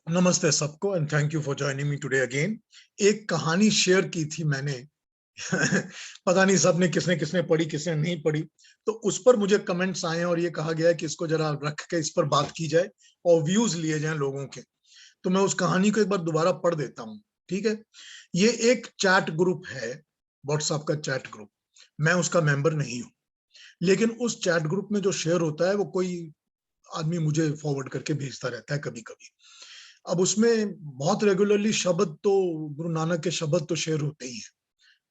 नमस्ते सबको and thank you for joining me today again. एक कहानी शेयर की थी मैंने पता नहीं सबने किसने किसने पढ़ी किसने नहीं पढ़ी। तो उस पर मुझे कमेंट्स आए और ये कहा गया कि इसको जरा रख के इस पर बात की जाए और व्यूज लिए जाएं लोगों के। तो मैं उस कहानी को एक बार दोबारा पढ़ देता हूँ, ठीक है। ये एक चैट ग्रुप है, व्हाट्सएप का चैट ग्रुप। मैं उसका मेंबर नहीं हूँ, लेकिन उस चैट ग्रुप में जो शेयर होता है वो कोई आदमी मुझे फॉरवर्ड करके भेजता रहता है कभी कभी। अब उसमें बहुत रेगुलरली शब्द तो गुरु नानक के शब्द तो शेयर होते ही हैं,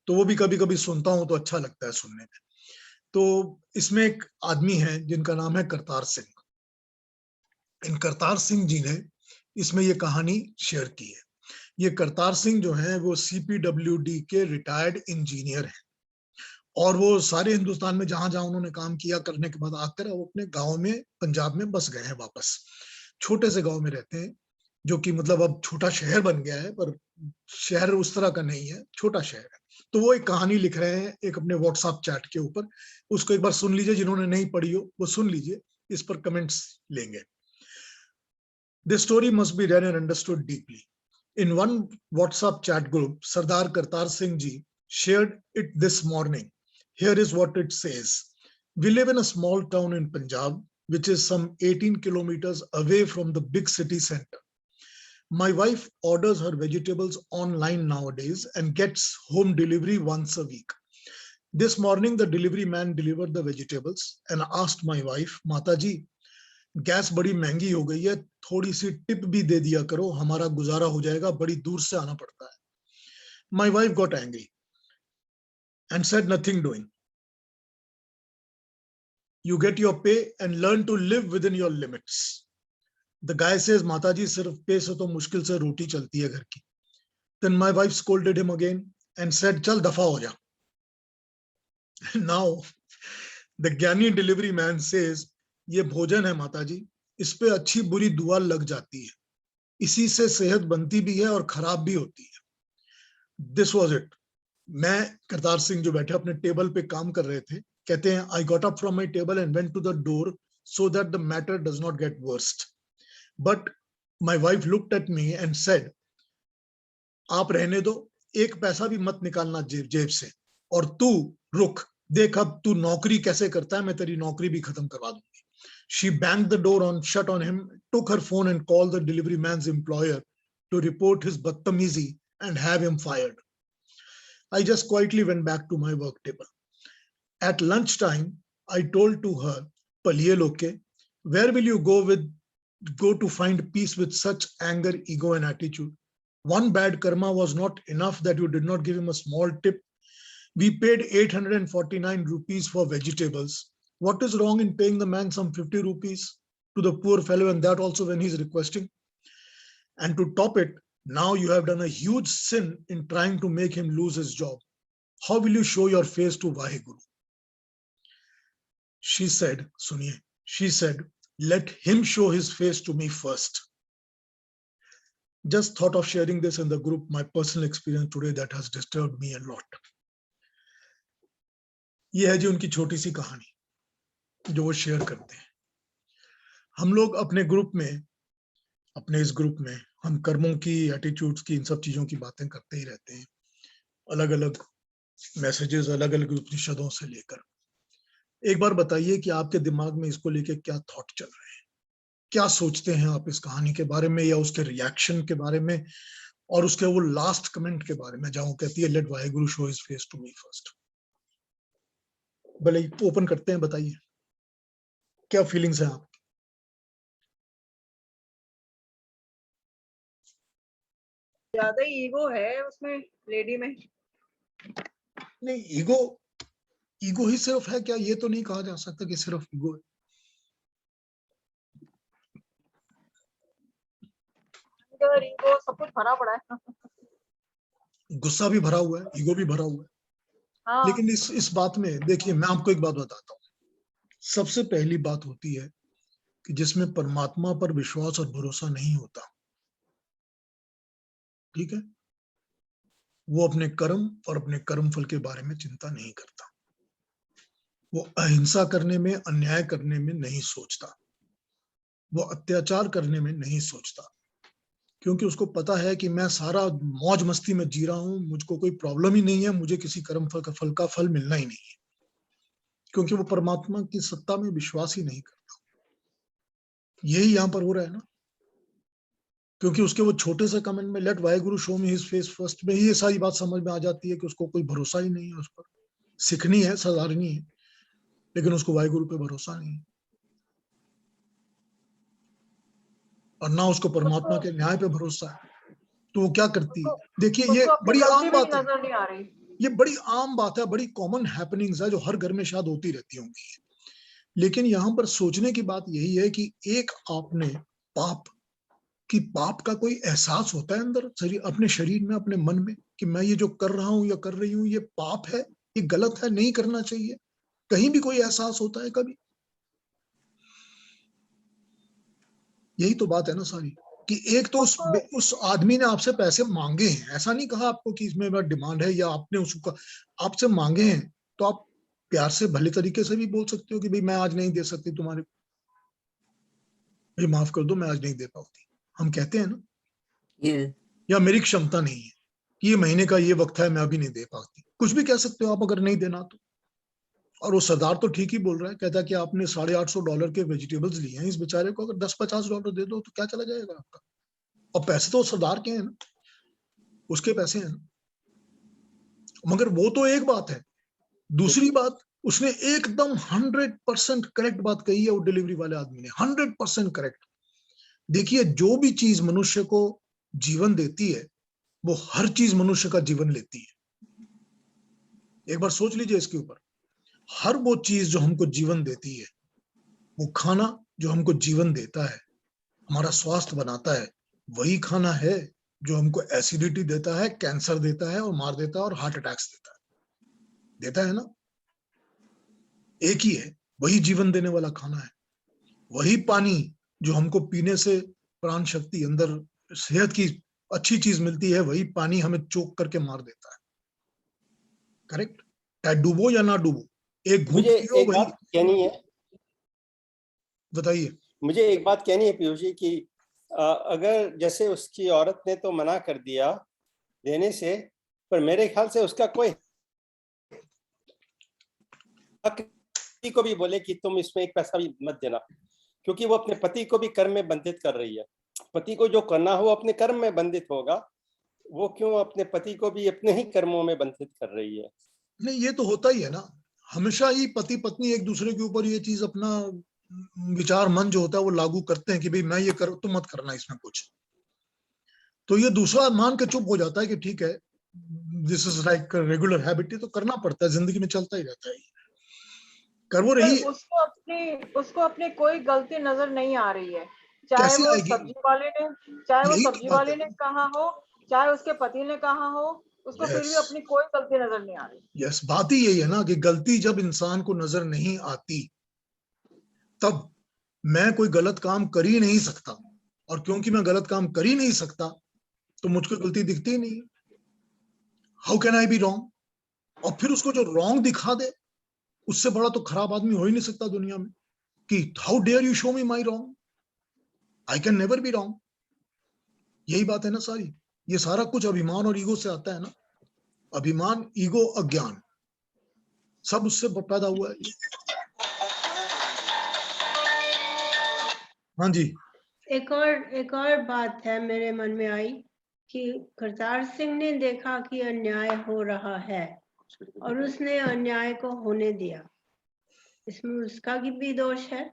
तो वो भी कभी कभी सुनता हूं तो अच्छा लगता है सुनने में। तो इसमें एक आदमी है जिनका नाम है करतार सिंह। इन करतार सिंह जी ने इसमें ये कहानी शेयर की है। ये करतार सिंह जो है वो CPWD के रिटायर्ड इंजीनियर हैं और वो सारे हिंदुस्तान में जहां जहां उन्होंने काम किया करने के बाद आकर वो अपने गांव में पंजाब में बस गए हैं वापस। छोटे से गांव में रहते हैं, जो कि मतलब अब छोटा शहर बन गया है, पर शहर उस तरह का नहीं है, छोटा शहर है। तो वो एक कहानी लिख रहे हैं एक अपने व्हाट्सएप चैट के ऊपर। उसको एक बार सुन लीजिए, जिन्होंने नहीं पढ़ी हो वो सुन लीजिए, इस पर कमेंट्स लेंगे। This story must be read and understood deeply. In one WhatsApp chat group, Sardar Kartar Singh ji shared it this morning. Here is what it says. We live in a small town in Punjab, which is some 18 kilometers away from the big city center. My wife orders her vegetables online nowadays and gets home delivery once a week. This morning, the delivery man delivered the vegetables and asked my wife, Mataji, gas बड़ी महंगी हो गई है, थोड़ी सी tip भी दे दिया करो, हमारा गुजारा हो जाएगा, बड़ी दूर से आना पड़ता है. My wife got angry and said nothing doing. You get your pay and learn to live within your limits. The guy says, Mataji, सिर्फ पे से तो मुश्किल से रोटी चलती है घर की. Then my wife scolded him again and said, चल दफा हो जा. Now the ज्ञानी delivery man says, ये भोजन है माताजी, इस पे अच्छी बुरी दुआ लग जाती है, इसी से सेहत बनती भी है और खराब भी होती है. This was it. मैं करतार सिंह जो बैठे अपने टेबल पे काम कर रहे थे, कहते हैं I got up from my table and went to the door so that the matter does not get worst. But my wife looked at me and said, आप रहने दो, एक पैसा भी मत निकालना जेब से, और तू रुक, देख अब तू नौकरी कैसे करता है, मैं तेरी नौकरी भी खत्म करवा दूंगी. She banged the door shut on him, took her phone and called the delivery man's employer to report his badtamizi and have him fired. I just quietly went back to my work table. At lunchtime, I told to her, Paliye loke, where will you go to find peace with such anger, ego and attitude? One bad karma was not enough that you did not give him a small tip. We paid 849 rupees for vegetables. What is wrong in paying the man some 50 rupees to the poor fellow, and that also when he's requesting? And to top it, now you have done a huge sin in trying to make him lose his job. How will you show your face to Vaheguru? She said, Suniye, she said, let him show his face to me first. Just thought of sharing this in the group, my personal experience today that has disturbed me a lot. ये है जी उनकी छोटी सी कहानी जो वो share करते हैं. हम लोग अपने ग्रुप में, अपने इस ग्रुप में हम कर्मों की, एटीट्यूड्स की, इन सब चीजों की बातें करते ही रहते हैं, अलग अलग मैसेजेस, अलग अलग उपनिषदों से लेकर. एक बार बताइए कि आपके दिमाग में इसको लेके क्या थॉट चल रहे हैं, क्या सोचते हैं आप इस कहानी के बारे में या उसके रिएक्शन के बारे में और उसके वो लास्ट कमेंट के बारे में जहां कहती है let Waheguru show his face to me first. भले ओपन करते हैं, बताइए क्या फीलिंग्स हैं आप. ज्यादा ईगो है उसमें, लेडी में. नहीं, ईगो ही सिर्फ है क्या? ये तो नहीं कहा जा सकता कि सिर्फ ईगो है. ईगो सब कुछ भरा पड़ा है. गुस्सा भी भरा हुआ है, ईगो भी भरा हुआ है. हाँ. लेकिन इस बात में देखिए, मैं आपको एक बात बताता हूँ. सबसे पहली बात होती है कि जिसमें परमात्मा पर विश्वास और भरोसा नहीं होता, ठीक है, वो अपने कर्म और अपने कर्म फल के बारे में चिंता नहीं करता. वो अहिंसा करने में, अन्याय करने में नहीं सोचता, वो अत्याचार करने में नहीं सोचता, क्योंकि उसको पता है कि मैं सारा मौज मस्ती में जी रहा हूं, मुझको कोई प्रॉब्लम ही नहीं है, मुझे किसी कर्म फल का फल मिलना ही नहीं है, क्योंकि वो परमात्मा की सत्ता में विश्वास ही नहीं करता। यही यहां पर हो रहा है ना, क्योंकि उसके वो छोटे से कमेंट में let Waheguru show me his face first में ही ये सारी बात समझ में आ जाती है कि उसको कोई भरोसा ही नहीं है उस पर। सीखनी है, सधारनी है, लेकिन उसको वाहेगुरु पे भरोसा नहीं है, और ना उसको परमात्मा उसको के न्याय पे भरोसा है। तो वो क्या करती है? उसको देखिए, ये उसको अपनी बड़ी गलती आम भी बात है, नजर नहीं आ रही। ये बड़ी आम बात है, बड़ी कॉमन हैपनिंग्स है जो हर घर में शायद होती रहती होंगी। लेकिन यहाँ पर सोचने की बात यही है कि एक आपने पाप कि पाप का कोई एहसास होता है अंदर शरीर, अपने शरीर में, अपने मन में, कि मैं ये जो कर रहा हूं या कर रही हूँ ये पाप है, ये गलत है, नहीं करना चाहिए? कहीं भी कोई एहसास होता है कभी? यही तो बात है ना सारी, कि एक तो उसको उस आदमी ने आपसे पैसे मांगे हैं, ऐसा नहीं कहा आपको कि इसमें डिमांड है, या आपने उसको आपसे मांगे हैं, तो आप प्यार से भले तरीके से भी बोल सकते हो कि भाई मैं आज नहीं दे सकती तुम्हारे, भाई माफ कर दो, मैं आज नहीं दे पाती, हम कहते हैं ना। ये या मेरी क्षमता नहीं है कि ये महीने का ये वक्त है, मैं अभी नहीं दे पाती, कुछ भी कह सकते हो आप अगर नहीं देना तो। और वो सरदार तो ठीक ही बोल रहा है, कहता है कि आपने $850 के वेजिटेबल्स लिए हैं इस बेचारे को, अगर $10-50 दे दो तो क्या चला जाएगा आपका? और पैसे तो सरदार के हैं ना, उसके पैसे हैं ना। मगर वो तो एक बात है, दूसरी बात, उसने एकदम 100% करेक्ट बात कही है वो डिलीवरी वाले आदमी ने, 100% करेक्ट। देखिए, जो भी चीज मनुष्य को जीवन देती है वो हर चीज मनुष्य का जीवन लेती है। एक बार सोच लीजिए इसके ऊपर, हर वो चीज जो हमको जीवन देती है, वो खाना जो हमको जीवन देता है, हमारा स्वास्थ्य बनाता है, वही खाना है जो हमको एसिडिटी देता है, कैंसर देता है और मार देता है और हार्ट अटैक्स देता है ना। एक ही है, वही जीवन देने वाला खाना है। वही पानी जो हमको पीने से प्राण शक्ति अंदर, सेहत की अच्छी चीज मिलती है, वही पानी हमें चोक करके मार देता है। करेक्ट? चाहे डूबो या ना डूबो, एक घूंट मुझे पियो एक वही। बात कहनी है, बताइए। मुझे एक बात कहनी है पीयूष जी कि अगर जैसे उसकी औरत ने तो मना कर दिया देने से, पर मेरे ख्याल से उसका कोई हक नहीं को भी बोले कि तुम इसमें एक पैसा भी मत देना, क्योंकि वो अपने पति को भी कर्म में बंधित कर रही है। पति को जो करना हो अपने कर्म में बंधित होगा, वो क्यों अपने पति को भी अपने ही कर्मों में बंधित कर रही है? नहीं, ये तो होता ही है ना, हमेशा ही पति पत्नी एक दूसरे के ऊपर ये चीज अपना विचार मन जो होता है वो लागू करते हैं कि भाई मैं ये कर, तुम मत करना इसमें कुछ। तो ये दूसरा मान के चुप हो जाता है कि ठीक है, this is like regular habit, तो करना पड़ता है, जिंदगी में चलता ही रहता है, कर वो पर रही। उसको अपनी कोई गलती नजर नहीं आ रही है। चाहे कैसी वो आएगी? सब्जी वाले ने चाहे वो यही तो सब्जी बात है वाले ने ना। कहा हो, चाहे उसके पति ने कहा हो, उसको फिर यस, भी अपनी कोई गलती नजर नहीं आ रही। यस, बात ही यही है ना कि गलती जब इंसान को नजर नहीं आती, तब मैं कोई गलत काम कर ही नहीं सकता, और क्योंकि मैं गलत काम कर ही नहीं सकता तो मुझको गलती दिखती ही नहीं। How can I be wrong? और फिर उसको जो रॉन्ग दिखा दे, उससे बड़ा तो खराब आदमी हो ही नहीं सकता दुनिया में, कि how dare you show me my wrong, I can never be wrong. यही बात है ना सारी, ये सारा कुछ अभिमान और ईगो से आता है ना। अभिमान, ईगो, अज्ञान, सब उससे पैदा हुआ है। हाँ जी। एक और बात है मेरे मन में आई कि करतार सिंह ने देखा कि अन्याय हो रहा है और उसने अन्याय को होने दिया, इसमें उसका भी दोष है?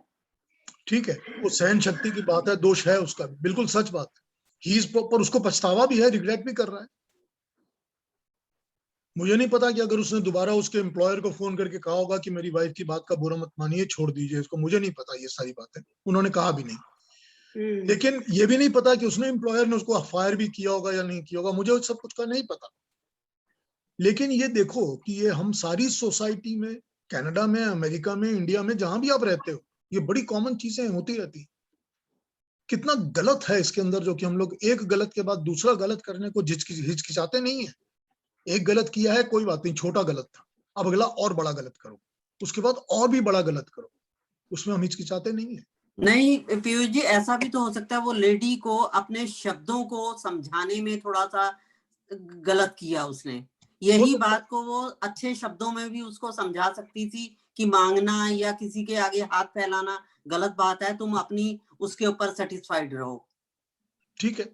ठीक है, वो सहन शक्ति की बात है, दोष है उसका, बिल्कुल सच बात है। ही इज प्रॉपर, उसको पछतावा भी है, रिग्रेट भी कर रहा है। मुझे नहीं पता कि अगर उसने दोबारा उसके एम्प्लॉयर को फोन करके कहा होगा कि मेरी वाइफ की बात का बुरा मत मानिए, छोड़ दीजिए इसको, मुझे नहीं पता ये सारी बातें, उन्होंने कहा भी नहीं। लेकिन ये भी नहीं पता कि उसने एम्प्लॉयर ने उसको फायर भी किया होगा या नहीं किया होगा, मुझे सब कुछ का नहीं पता। लेकिन ये देखो कि ये हम सारी सोसाइटी में, कनाडा में, अमेरिका में, इंडिया में, जहां भी आप रहते हो, ये बड़ी कॉमन चीजें होती रहती। कितना गलत है इसके अंदर, जो कि हम लोग एक गलत के बाद दूसरा गलत करने को हिचकिचाते नहीं है। एक गलत किया है, कोई बात नहीं, छोटा गलत था, अब अगला और बड़ा गलत करो, उसके बाद और भी बड़ा गलत करो, उसमें हम हिचकिचाते नहीं है। नहीं पीयूष जी, ऐसा भी तो हो सकता है वो लेडी को अपने शब्दों को समझाने में थोड़ा सा गलत किया उसने। यही बात को वो अच्छे शब्दों में भी उसको समझा सकती थी कि मांगना या किसी के आगे हाथ फैलाना गलत बात है, तुम अपनी उसके ऊपर सेटिस्फाइड रहो। ठीक है,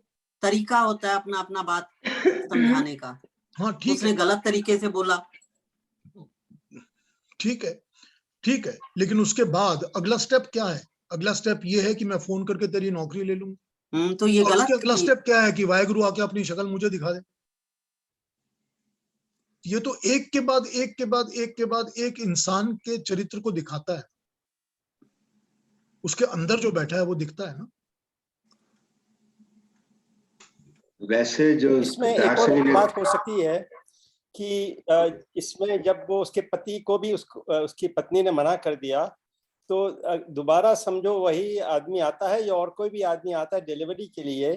तरीका होता है अपना अपना बात समझाने का। हाँ ठीक उसने है, गलत तरीके से बोला। ठीक है, ठीक है, लेकिन उसके बाद अगला स्टेप क्या है? अगला स्टेप ये है कि मैं फोन करके तेरी नौकरी ले लूंगा। तो ये और उसके गलत अगला स्टेप क्या है कि वाहेगुरु आके अपनी शक्ल मुझे दिखा दे। ये तो एक के बाद एक के बाद एक के बाद एक इंसान के चरित्र को दिखाता है, उसके अंदर जो बैठा है वो दिखता है ना। वैसे जो इसमें एक और बात हो सकती है कि इसमें जब वो उसके पति को भी उसकी पत्नी ने मना कर दिया, तो दोबारा समझो वही आदमी आता है या और कोई भी आदमी आता है डिलीवरी के लिए,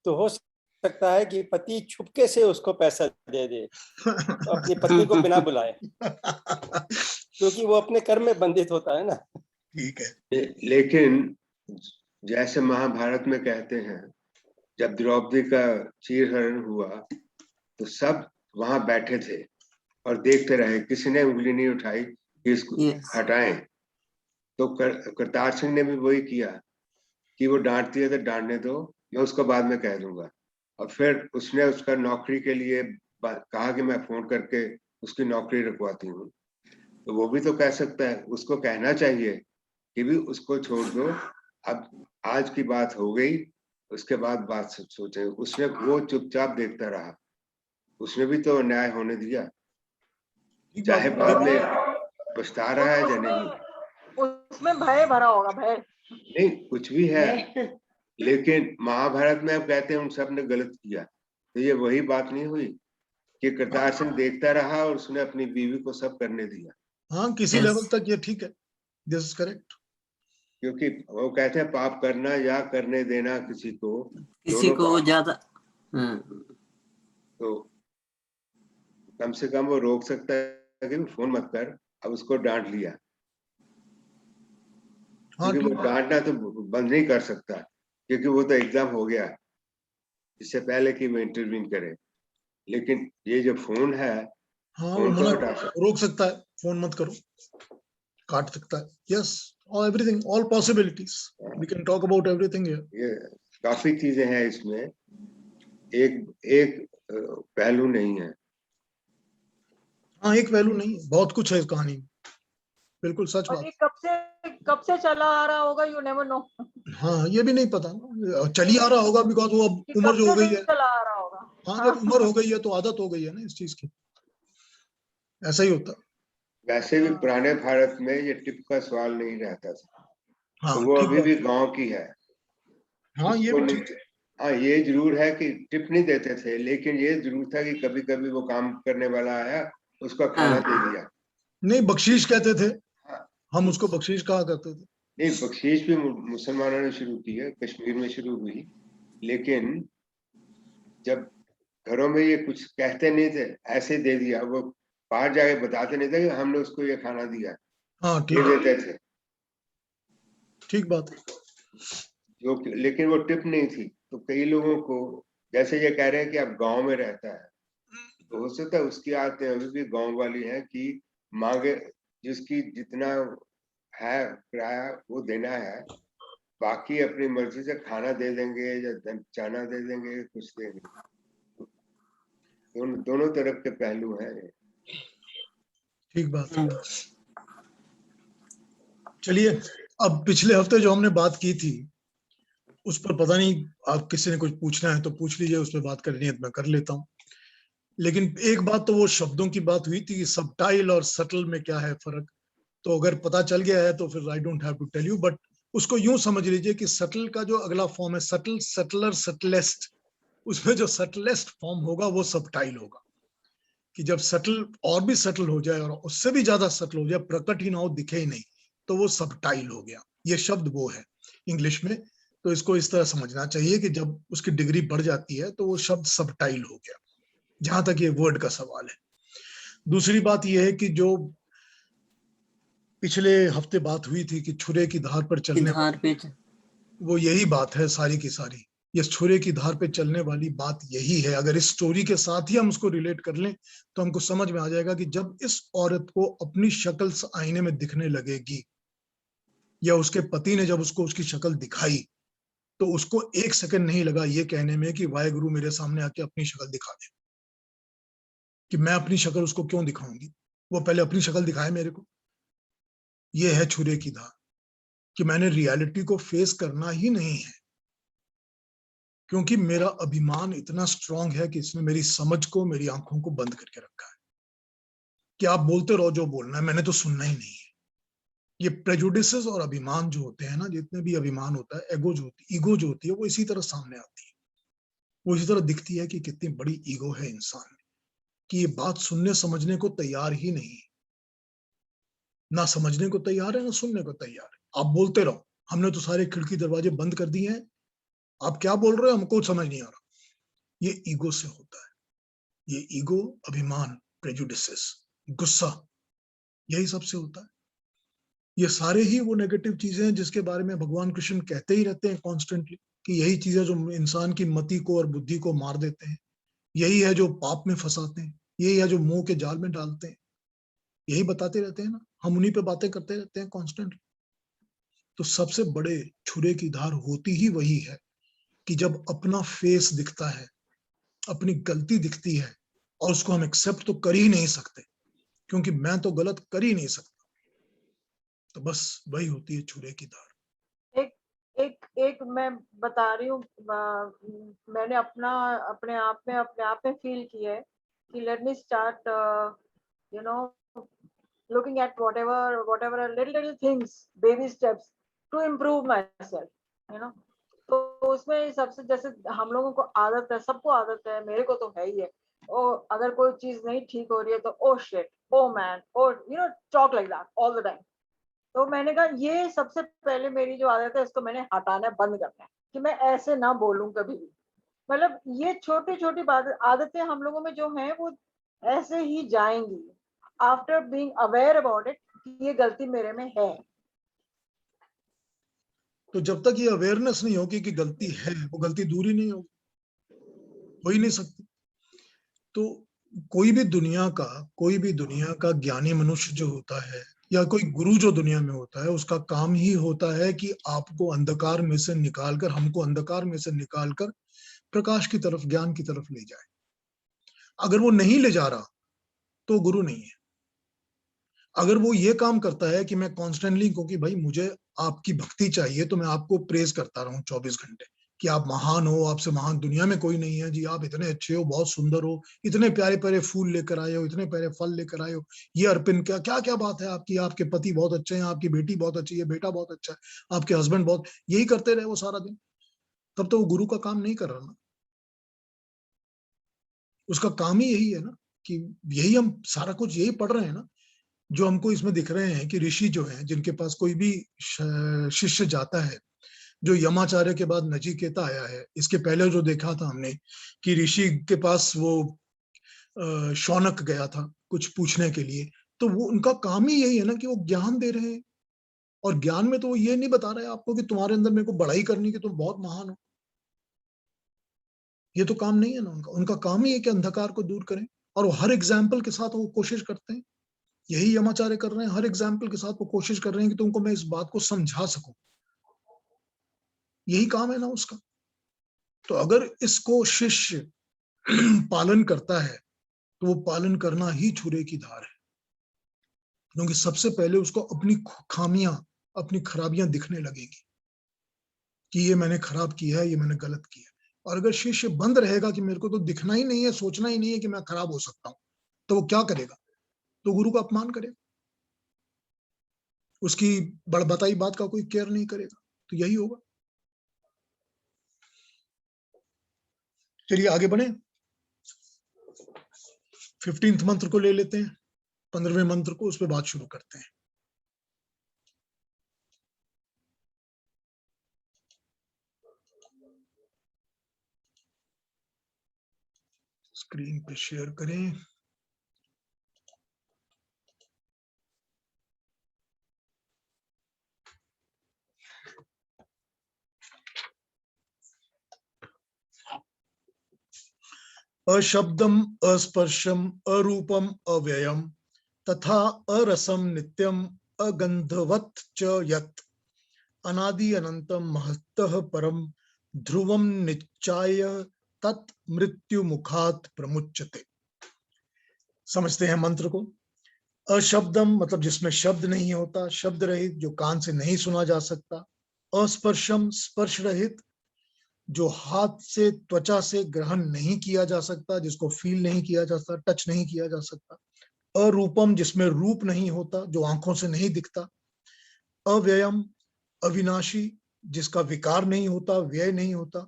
तो हो सकता है कि पति छुपके से उसको पैसा दे दे अपनी पत्नी को बिना बुलाए, क्योंकि वो अपने कर्म में बंधित होता है ना। ठीक है, लेकिन जैसे महाभारत में कहते हैं, जब द्रौपदी का चीरहरण हुआ तो सब वहां बैठे थे और देखते रहे, किसी ने उंगली नहीं उठाई कि इसको हटाएं। तो करतार सिंह ने भी वही किया कि वो डांटती है तो डांटने दो, मैं उसको बाद में कह दूंगा। और फिर उसने उसका नौकरी के लिए कहा कि मैं फोन करके उसकी नौकरी रखवाती हूँ। तो वो भी तो कह सकता है, उसको कहना चाहिए कि भी उसको छोड़ दो, अब आज की बात हो गई, उसके बाद बात सोचे। उसने वो चुपचाप देखता रहा, उसने भी तो न्याय होने दिया, चाहे बाद में पछता रहा है या नहीं। उसमें भय भरा होगा, भय नहीं, कुछ भी है, लेकिन महाभारत में अब कहते हैं उन सब ने गलत किया, तो ये वही बात नहीं हुई कि करतार सिंह देखता रहा और उसने अपनी बीवी को सब करने दिया। हाँ, किसी लेवल तक ये ठीक है, दिस इज करेक्ट। क्योंकि वो कहते हैं पाप करना या करने देना किसी को ज्यादा, तो कम से कम वो रोक सकता है कि फोन मत कर। अब उसको डांट लिया, हाँ, क्योंकि वो डांटना तो बंद नहीं कर सकता, क्योंकि वो तो एग्जाम हो गया इससे पहले कि वो इंटरवीन करे। लेकिन ये जो फोन है, हाँ, फोन वो को हटा सकता, रोक सकता है, फोन मत करो, काट सकता है। यस, और everything, all possibilities, we can talk about everything here. ये काफी चीजें हैं इसमें, एक पहलू नहीं है। हाँ, एक पहलू नहीं, बहुत कुछ है इस कहानी में, बिल्कुल सच और बात। ये कब से चला आ रहा होगा, यू नेवर नो। हाँ, ये भी नहीं पता, चली आ रहा होगा, बिकॉज वो अब उम्र जो हो गई है। चला आ रहा होगा। हाँ, जब उम्र हो गई है तो आदत हो गई है ना इस चीज की, ऐसा ही होता। वैसे भी पुराने भारत में ये टिप का सवाल नहीं रहता था। हाँ, तो वो अभी भी गांव की है। हाँ, ये भी ठीक है। हाँ, ये जरूर है कि टिप नहीं देते थे, लेकिन ये जरूर था कि कभी कभी वो काम करने वाला आया, उसका खाना दे दिया। नहीं, बख्शीश कहते थे, हम उसको बख्शीश कहा करते थे। नहीं, बख्शीश भी मुसलमानों ने शुरू की है, कश्मीर में शुरू हुई, लेकिन जब घरों में ये कुछ कहते नहीं थे, ऐसे दे दिया, वो बाहर जाके बताते नहीं थे कि हमने उसको ये खाना दिया। हाँ, ये देते थे, ठीक बात है। जो लेकिन वो टिप नहीं थी। तो कई लोगों को, जैसे ये कह रहे हैं कि अब गांव में रहता है, तो हो सकता है उसकी आदतें अभी भी गांव वाली हैं कि मांगे, जिसकी जितना है किराया वो देना है, बाकी अपनी मर्जी से खाना दे देंगे या चाना दे देंगे, कुछ देंगे। दोनों तरफ के पहलू हैं। ठीक बात है। चलिए, अब पिछले हफ्ते जो हमने बात की थी उस पर पता नहीं, आप किसी ने कुछ पूछना है तो पूछ लीजिए, उस पर बात करनी है तो मैं कर लेता हूँ। लेकिन एक बात तो वो शब्दों की बात हुई थी कि सबटाइल और सटल में क्या है फर्क। तो अगर पता चल गया है तो फिर I don't have to tell you, but उसको यूं समझ लीजिए कि सटल का जो अगला फॉर्म है सटल, सटलर, सटलेस्ट, उसमें जो सटलेस्ट फॉर्म होगा वो सबटाइल होगा। कि जब सटल और भी सटल हो जाए और उससे भी ज्यादा सटल हो जाए, प्रकट ही ना हो, दिखे ही नहीं, तो वो सबटाइल हो गया। ये शब्द वो है इंग्लिश में। तो इसको इस तरह समझना चाहिए कि जब उसकी डिग्री बढ़ जाती है तो वो शब्द सबटाइल हो गया, जहां तक ये वर्ड का सवाल है। दूसरी बात यह है कि जो पिछले हफ्ते बात हुई थी कि छुरे की धार पर चलने धार पे वो यही बात है सारी की सारी। ये छुरे की धार पे चलने वाली बात यही है। अगर इस स्टोरी के साथ ही हम उसको रिलेट कर लें तो हमको समझ में आ जाएगा कि जब इस औरत को अपनी शक्ल आईने में दिखने लगेगी, या उसके पति ने जब उसको उसकी शक्ल दिखाई, तो उसको एक सेकंड नहीं लगा ये कहने में कि वाहेगुरु मेरे सामने आके अपनी शक्ल दिखा दे, कि मैं अपनी शक्ल उसको क्यों दिखाऊंगी, वो पहले अपनी शक्ल दिखाए मेरे को। ये है छुरे की धार, कि मैंने रियलिटी को फेस करना ही नहीं है, क्योंकि मेरा अभिमान इतना स्ट्रांग है कि इसने मेरी समझ को, मेरी आंखों को बंद करके रखा है कि आप बोलते रहो जो बोलना है, मैंने तो सुनना ही नहीं है। ये प्रेजुडिसेस और अभिमान जो होते हैं ना, जितने भी अभिमान होता है, ईगो जो होती है, वो इसी तरह सामने आती है। वो इसी तरह दिखती है कि कितनी बड़ी ईगो है इंसान में, कि ये बात सुनने समझने को तैयार ही नहीं है, ना समझने को तैयार है ना सुनने को तैयार है। आप बोलते रहो, हमने तो सारे खिड़की दरवाजे बंद कर दिए हैं, आप क्या बोल रहे हो हमको समझ नहीं आ रहा। ये ईगो से होता है। ये ईगो, अभिमान, प्रेजुडिसेस, गुस्सा, यही सबसे होता है। ये सारे ही वो नेगेटिव चीजें हैं जिसके बारे में भगवान कृष्ण कहते ही रहते हैं कॉन्स्टेंटली, कि यही चीजें जो इंसान की मति को और बुद्धि को मार देते हैं, यही है जो पाप में फंसाते हैं, यही है जो मोह के जाल में डालते हैं। यही बताते रहते हैं ना, हम उन्हीं पे बातें करते रहते हैं कॉन्स्टेंटली। तो सबसे बड़े छुरे की धार होती ही वही है कि जब अपना फेस दिखता है, अपनी गलती दिखती है, और उसको हम एक्सेप्ट तो कर ही नहीं सकते, क्योंकि मैं तो गलत कर ही नहीं सकता। तो बस वही होती है छुरे की धार। एक एक मैं बता रही हूँ, मैंने अपने आप में फील किया है कि let me start you know looking at whatever are little things, baby steps to improve myself, you know। तो उसमें सबसे, जैसे हम लोगों को आदत है, सबको आदत है, मेरे को तो है ही है, ओ अगर कोई चीज नहीं ठीक हो रही है तो oh shit, oh man, oh talk like that all the time. तो मैंने कहा ये सबसे पहले मेरी जो आदत है इसको मैंने हटाना बंद करना है, कि मैं ऐसे ना बोलूं कभी भी। मतलब ये छोटी छोटी आदतें हम लोगों में जो हैं वो ऐसे ही जाएंगी after being aware about it कि ये गलती मेरे में है। तो जब तक ये अवेयरनेस नहीं होगी कि गलती है, वो गलती दूर ही नहीं होगी, हो ही नहीं सकती। तो कोई भी दुनिया का ज्ञानी मनुष्य जो होता है, या कोई गुरु जो दुनिया में होता है, उसका काम ही होता है कि आपको अंधकार में से निकालकर, हमको अंधकार में से निकालकर प्रकाश की तरफ, ज्ञान की तरफ ले जाए। अगर वो नहीं ले जा रहा तो गुरु नहीं है। अगर वो ये काम करता है कि मैं कॉन्स्टेंटली, क्योंकि भाई मुझे आपकी भक्ति चाहिए, तो मैं आपको प्रेज करता रहूं 24 घंटे कि आप महान हो, आपसे महान दुनिया में कोई नहीं है जी, आप इतने अच्छे हो, बहुत सुंदर हो, इतने प्यारे प्यारे फूल लेकर आए हो, इतने प्यारे फल लेकर आए हो, ये अर्पिन, क्या क्या क्या बात है आपकी, आपके पति बहुत अच्छे हैं, आपकी बेटी बहुत अच्छी है, बेटा बहुत अच्छा है, आपके हस्बैंड बहुत, यही करते रहे वो सारा दिन, तब तो वो गुरु का काम नहीं कर रहा ना। उसका काम ही यही है ना, कि यही हम सारा कुछ यही पढ़ रहे हैं ना। जो हमको इसमें दिख रहे हैं कि ऋषि जो हैं, जिनके पास कोई भी शिष्य जाता है, जो यमाचार्य के बाद नचिकेता आया है, इसके पहले जो देखा था हमने कि ऋषि के पास वो शौनक गया था कुछ पूछने के लिए, तो वो उनका काम ही यही है ना कि वो ज्ञान दे रहे हैं। और ज्ञान में तो वो ये नहीं बता रहे आपको कि तुम्हारे अंदर मेरे को बड़ाई करनी कि तुम बहुत महान हो। ये तो काम नहीं है ना उनका। उनका काम ही है कि अंधकार को दूर करें, और वो हर एग्जाम्पल के साथ वो कोशिश करते हैं। यही यमाचार्य कर रहे हैं, हर एग्जाम्पल के साथ वो कोशिश कर रहे हैं कि तुमको मैं इस बात को समझा सकूं। यही काम है ना उसका। तो अगर इसको शिष्य पालन करता है, तो वो पालन करना ही छुरे की धार है, क्योंकि सबसे पहले उसको अपनी खामियां, अपनी खराबियां दिखने लगेंगी कि ये मैंने खराब किया है, ये मैंने गलत किया है। और अगर शिष्य बंद रहेगा कि मेरे को तो दिखना ही नहीं है, सोचना ही नहीं है कि मैं खराब हो सकता हूं, तो वो क्या करेगा? तो गुरु का अपमान करेगा, उसकी बड़बताई बात का कोई केयर नहीं करेगा। तो यही होगा। चलिए आगे बढ़े। 15th मंत्र को ले लेते हैं, 15वें मंत्र को, उस पर बात शुरू करते हैं। स्क्रीन पे शेयर करें। अशब्दम अस्पर्शम अरूपम अव्ययम तथा अरसम नित्यम अगंधवत च यत् अनादि अनंतम महत्तः परम ध्रुवम निच्चाय तत् मृत्यु मुखात प्रमुच्यते। समझते हैं मंत्र को। अशब्दम मतलब जिसमें शब्द नहीं होता, शब्द रहित, जो कान से नहीं सुना जा सकता। अस्पर्शम स्पर्श रहित, जो हाथ से त्वचा से ग्रहण नहीं किया जा सकता, जिसको फील नहीं किया जा सकता, टच नहीं किया जा सकता। अरूपम जिसमें रूप नहीं होता, जो आंखों से नहीं दिखता। अव्ययम अविनाशी, जिसका विकार नहीं होता, व्यय नहीं होता।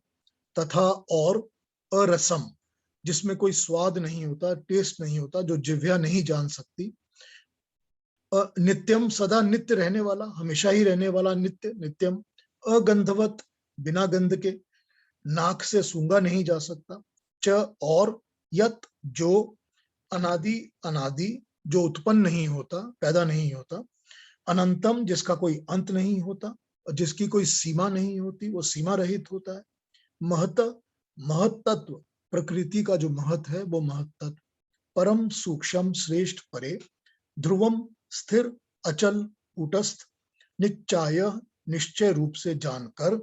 तथा और अरसम, जिसमें कोई स्वाद नहीं होता, टेस्ट नहीं होता, जो जिह्वा नहीं जान सकती। नित्यम सदा नित्य रहने वाला, हमेशा ही रहने वाला, नित्य नित्यम। अगंधवत बिना गंध के, नाक से सूंघा नहीं जा सकता। च और यत जो, अनादि अनादि जो उत्पन्न नहीं होता, पैदा नहीं होता। अनंतम जिसका कोई अंत नहीं होता और जिसकी कोई सीमा नहीं होती, वो सीमा रहित होता है। महत महत्त्व, प्रकृति का जो महत है वो महत्त्व। परम सूक्ष्म श्रेष्ठ परे। ध्रुवम स्थिर अचल कूटस्थ। निश्चाय निश्चय रूप से जानकर।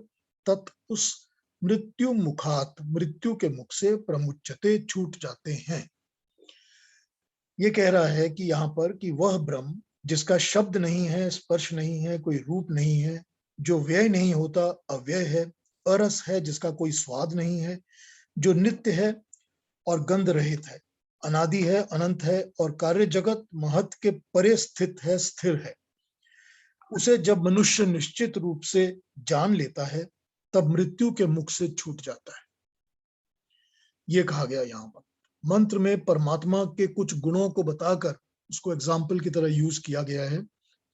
तत् उस मृत्यु मुखात मृत्यु के मुख से प्रमुच्यते छूट जाते हैं। ये कह रहा है कि यहाँ पर कि वह ब्रह्म जिसका शब्द नहीं है, स्पर्श नहीं है, कोई रूप नहीं है, जो व्यय नहीं होता, अव्यय है। अरस है जिसका कोई स्वाद नहीं है, जो नित्य है और गंध रहित है, अनादि है, अनंत है और कार्य जगत महत के परे स्थित है, स्थिर है। उसे जब मनुष्य निश्चित रूप से जान लेता है तब मृत्यु के मुख से छूट जाता है। ये कहा गया यहाँ पर मंत्र में। परमात्मा के कुछ गुणों को बताकर उसको एग्जाम्पल की तरह यूज किया गया है,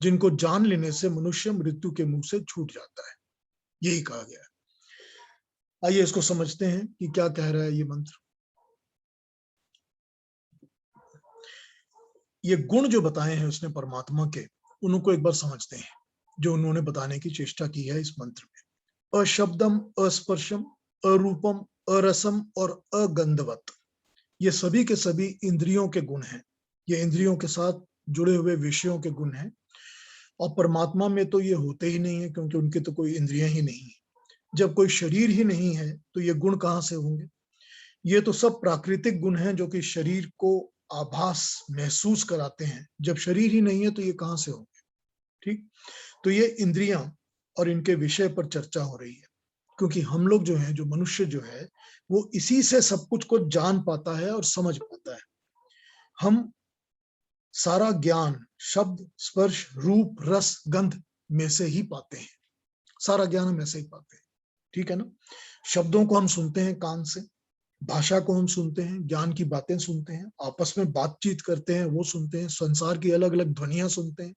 जिनको जान लेने से मनुष्य मृत्यु के मुख से छूट जाता है, यही कहा गया है। आइए इसको समझते हैं कि क्या कह रहा है ये मंत्र। ये गुण जो बताए हैं उसने परमात्मा के, उनको एक बार समझते हैं जो उन्होंने बताने की चेष्टा की है इस मंत्र में। अशब्दम अस्पर्शम अरूपम अरसम और अगंधवत, ये सभी के सभी इंद्रियों के गुण हैं। ये इंद्रियों के साथ जुड़े हुए विषयों के गुण हैं और परमात्मा में तो ये होते ही नहीं है, क्योंकि उनके तो कोई इंद्रियां ही नहीं है। जब कोई शरीर ही नहीं है तो ये गुण कहाँ से होंगे? ये तो सब प्राकृतिक गुण हैं जो कि शरीर को आभास महसूस कराते हैं। जब शरीर ही नहीं है तो ये कहाँ से होंगे? ठीक, तो ये इंद्रियां और इनके विषय पर चर्चा हो रही है, क्योंकि हम लोग जो हैं, जो मनुष्य जो है, वो इसी से सब कुछ को जान पाता है और समझ पाता है। हम सारा ज्ञान शब्द स्पर्श रूप रस गंध में से ही पाते हैं, सारा ज्ञान हम ऐसे ही पाते हैं, ठीक है ना। शब्दों को हम सुनते हैं कान से, भाषा को हम सुनते हैं, ज्ञान की बातें सुनते हैं, आपस में बातचीत करते हैं वो सुनते हैं, संसार की अलग अलग ध्वनियां सुनते हैं,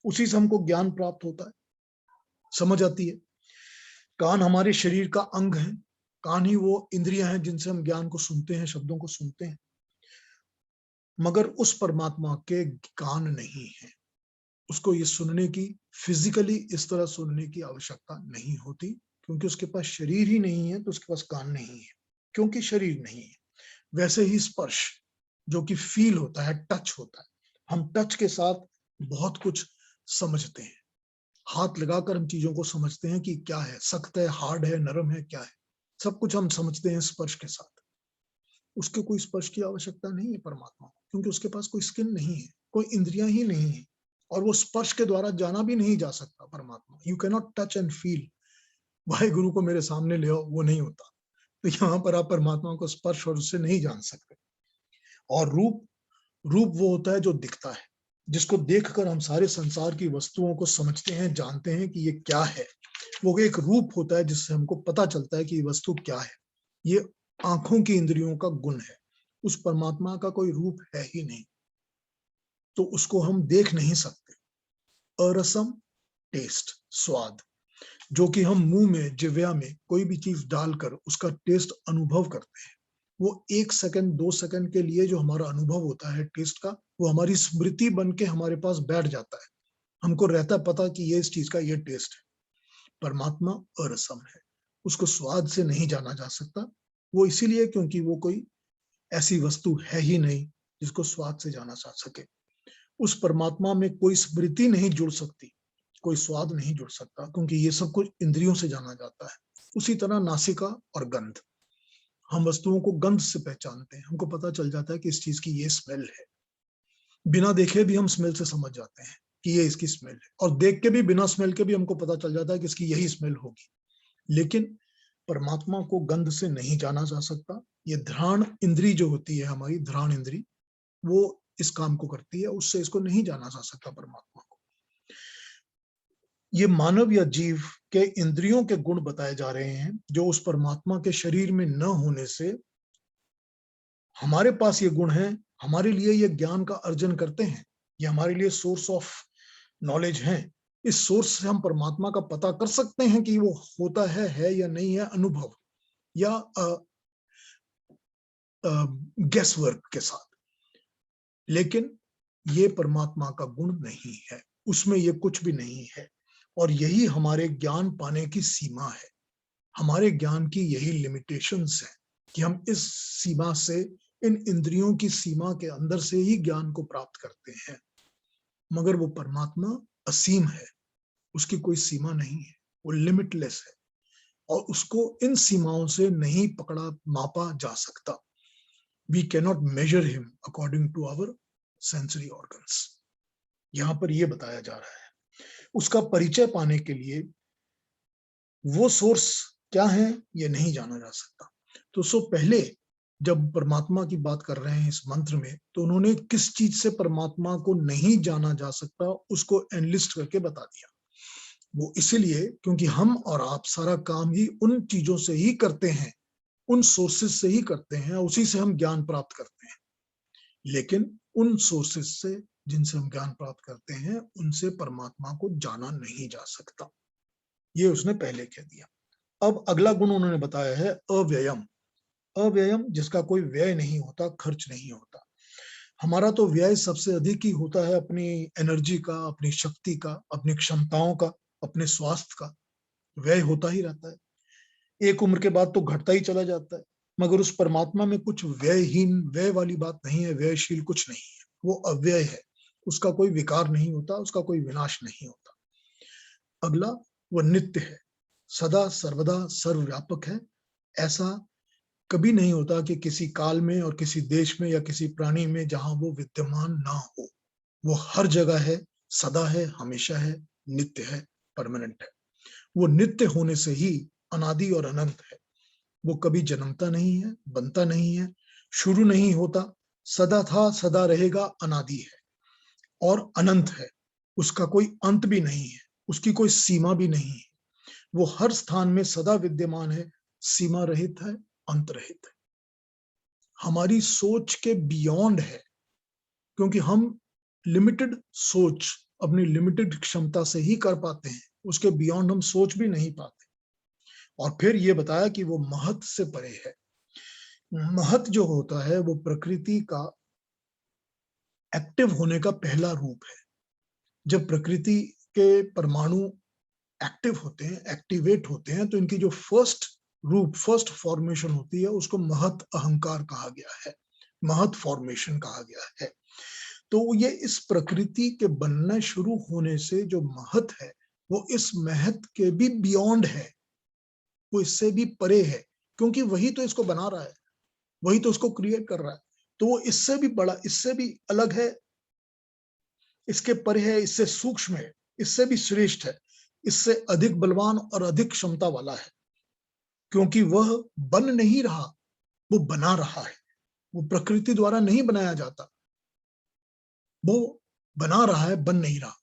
उसी से हमको ज्ञान प्राप्त होता है, समझ आती है। कान हमारे शरीर का अंग है, कान ही वो इंद्रियां हैं जिनसे हम ज्ञान को सुनते हैं, शब्दों को सुनते हैं। मगर उस परमात्मा के कान नहीं है, उसको ये सुनने की, फिजिकली इस तरह सुनने की आवश्यकता नहीं होती, क्योंकि उसके पास शरीर ही नहीं है तो उसके पास कान नहीं है, क्योंकि शरीर नहीं है। वैसे ही स्पर्श जो कि फील होता है, टच होता है, हम टच के साथ बहुत कुछ समझते हैं, हाथ लगाकर हम चीजों को समझते हैं कि क्या है, सख्त है, हार्ड है, नरम है, क्या है, सब कुछ हम समझते हैं स्पर्श के साथ। उसके कोई स्पर्श की आवश्यकता नहीं है परमात्मा, क्योंकि उसके पास कोई स्किन नहीं है, कोई इंद्रियां ही नहीं है, और वो स्पर्श के द्वारा जाना भी नहीं जा सकता परमात्मा। You can not touch and feel, भाई गुरु को मेरे सामने ले आओ, वो नहीं होता। तो यहाँ पर आप परमात्मा को स्पर्श और उससे नहीं जान सकते। और रूप, रूप वो होता है जो दिखता है, जिसको देखकर हम सारे संसार की वस्तुओं को समझते हैं, जानते हैं कि ये क्या है। वो एक रूप होता है जिससे हमको पता चलता है कि ये वस्तु क्या है। ये आंखों की इंद्रियों का गुण है। उस परमात्मा का कोई रूप है ही नहीं, तो उसको हम देख नहीं सकते। अरसम टेस्ट, स्वाद, जो कि हम मुंह में, जिह्वा में कोई भी चीज डालकर उसका टेस्ट अनुभव करते हैं, वो 1 सेकंड 2 सेकंड के लिए जो हमारा अनुभव होता है टेस्ट का, वो हमारी स्मृति बन के हमारे पास बैठ जाता है। हमको रहता पता कि ये इस चीज का ये टेस्ट है। परमात्मा अरसम है, उसको स्वाद से नहीं जाना जा सकता। वो इसीलिए क्योंकि वो कोई ऐसी वस्तु है ही नहीं जिसको स्वाद से जाना जा सके। उस परमात्मा में कोई स्मृति नहीं जुड़ सकती, कोई स्वाद नहीं जुड़ सकता, क्योंकि ये सब कुछ इंद्रियों से जाना जाता है। उसी तरह नासिका और गंध, हम वस्तुओं को गंध से पहचानते हैं, हमको पता चल जाता है कि इस चीज की ये स्मेल है। बिना देखे भी हम स्मेल से समझ जाते हैं कि ये इसकी स्मेल है, और देख के भी, बिना स्मेल के भी हमको पता चल जाता है कि इसकी यही स्मेल होगी। लेकिन परमात्मा को गंध से नहीं जाना जा सकता। ये घ्राण इंद्री जो होती है, हमारी घ्राण इंद्री, वो इस काम को करती है, उससे इसको नहीं जाना जा सकता परमात्मा को। ये मानव या जीव के इंद्रियों के गुण बताए जा रहे हैं, जो उस परमात्मा के शरीर में न होने से हमारे पास ये गुण है, हमारे लिए ये ज्ञान का अर्जन करते हैं, ये हमारे लिए सोर्स ऑफ नॉलेज है। इस सोर्स से हम परमात्मा का पता कर सकते हैं कि वो होता है या नहीं है, अनुभव या गेस वर्क के साथ। लेकिन ये परमात्मा का गुण नहीं है, उसमें ये कुछ भी नहीं है। और यही हमारे ज्ञान पाने की सीमा है, हमारे ज्ञान की यही लिमिटेशंस है कि हम इस सीमा से, इन इंद्रियों की सीमा के अंदर से ही ज्ञान को प्राप्त करते हैं। मगर वो परमात्मा असीम है, उसकी कोई सीमा नहीं है, वो लिमिटलेस है, और उसको इन सीमाओं से नहीं पकड़ा मापा जा सकता। We cannot measure him according to our sensory organs. यहां पर यह बताया जा रहा है। उसका परिचय पाने के लिए वो सोर्स क्या है ये नहीं जाना जा सकता। तो सो पहले जब परमात्मा की बात कर रहे हैं इस मंत्र में, तो उन्होंने किस चीज से परमात्मा को नहीं जाना जा सकता उसको एनलिस्ट करके बता दिया। वो इसलिए क्योंकि हम और आप सारा काम ही उन चीजों से ही करते हैं, उन सोर्सेज से ही करते हैं, उसी से हम ज्ञान प्राप्त करते हैं। लेकिन उन सोर्सेज से जिनसे हम ज्ञान प्राप्त करते हैं, उनसे परमात्मा को जाना नहीं जा सकता। ये उसने पहले कह दिया। अब अगला गुण उन्होंने बताया है अव्ययम। अव्ययम जिसका कोई व्यय नहीं होता, खर्च नहीं होता। हमारा तो व्यय सबसे अधिक ही होता है अपनी एनर्जी का, अपनी शक्ति का, अपनी क्षमताओं का, अपने स्वास्थ्य का। व्यय होता ही रहता है, एक उम्र के बाद तो घटता ही चला जाता है। मगर उस परमात्मा में कुछ व्ययहीन, व्यय वाली बात नहीं है, व्ययशील कुछ नहीं है, वो अव्यय है, उसका कोई विकार नहीं होता, उसका कोई विनाश नहीं होता। अगला, वो नित्य है, सदा सर्वदा सर्वव्यापक है। ऐसा कभी नहीं होता कि किसी काल में और किसी देश में या किसी प्राणी में जहां वो विद्यमान ना हो। वो हर जगह है, सदा है, हमेशा है, नित्य है, परमानेंट है। वो नित्य होने से ही अनादि और अनंत है। वो कभी जन्मता नहीं है, बनता नहीं है, शुरू नहीं होता, सदा था, सदा रहेगा, अनादि है और अनंत है। उसका कोई अंत भी नहीं है, उसकी कोई सीमा भी नहीं है। वो हर स्थान में सदा विद्यमान है, सीमा रहित है, अंत रहित है। हमारी सोच के बियॉन्ड है, क्योंकि हम लिमिटेड सोच अपनी लिमिटेड क्षमता से ही कर पाते हैं, उसके बियॉन्ड हम सोच भी नहीं पाते। और फिर ये बताया कि वो महत से परे है। महत जो होता है वो प्रकृति का एक्टिव होने का पहला रूप है। जब प्रकृति के परमाणु एक्टिव होते हैं, एक्टिवेट होते हैं, तो इनकी जो फर्स्ट रूप, फर्स्ट फॉर्मेशन होती है, उसको महत अहंकार कहा गया है, महत फॉर्मेशन कहा गया है। तो ये इस प्रकृति के बनने शुरू होने से जो महत है, वो इस महत के भी बियॉन्ड है, वो इससे भी परे है, क्योंकि वही तो इसको बना रहा है, वही तो उसको क्रिएट कर रहा है। तो वो इससे भी बड़ा, इससे भी अलग है, इसके परे है, इससे सूक्ष्म है, इससे भी श्रेष्ठ है, इससे अधिक बलवान और अधिक क्षमता वाला है, क्योंकि वह बन नहीं रहा, वो बना रहा है। वो प्रकृति द्वारा नहीं बनाया जाता, वो बना रहा है, बन नहीं रहा।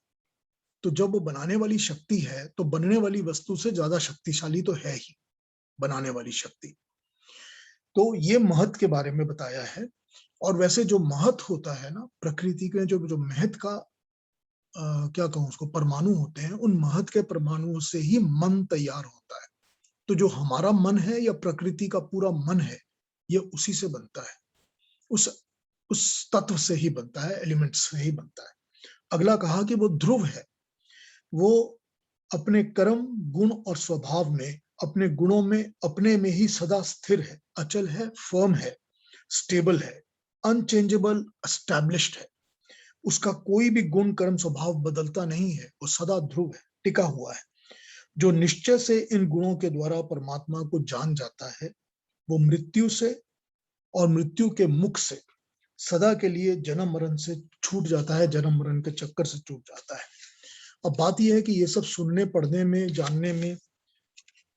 तो जब वो बनाने वाली शक्ति है, तो बनने वाली वस्तु से ज्यादा शक्तिशाली तो है ही बनाने वाली शक्ति। तो ये महत के बारे में बताया है। और वैसे जो महत होता है ना, प्रकृति के जो महत का क्या कहूं उसको, परमाणु होते हैं, उन महत के परमाणुओं से ही मन तैयार होता है। तो जो हमारा मन है या प्रकृति का पूरा मन है, ये उसी से बनता है, उस तत्व से ही बनता है, एलिमेंट्स से ही बनता है। अगला कहा कि वो ध्रुव है, वो अपने कर्म, गुण और स्वभाव में, अपने गुणों में, अपने में ही सदा स्थिर है, अचल है, फर्म है, स्टेबल है, अनचेंजेबल, एस्टैब्लिश्ड है। उसका कोई भी गुण कर्म स्वभाव बदलता नहीं है, वो सदा ध्रुव है, टिका हुआ है। जो निश्चय से इन गुणों के द्वारा परमात्मा को जान जाता है, वो मृत्यु से और मृत्यु के मुख से सदा के लिए जन्म मरण से छूट जाता है, जन्म मरण के चक्कर से छूट जाता है। अब बात यह है कि ये सब सुनने, पढ़ने में, जानने में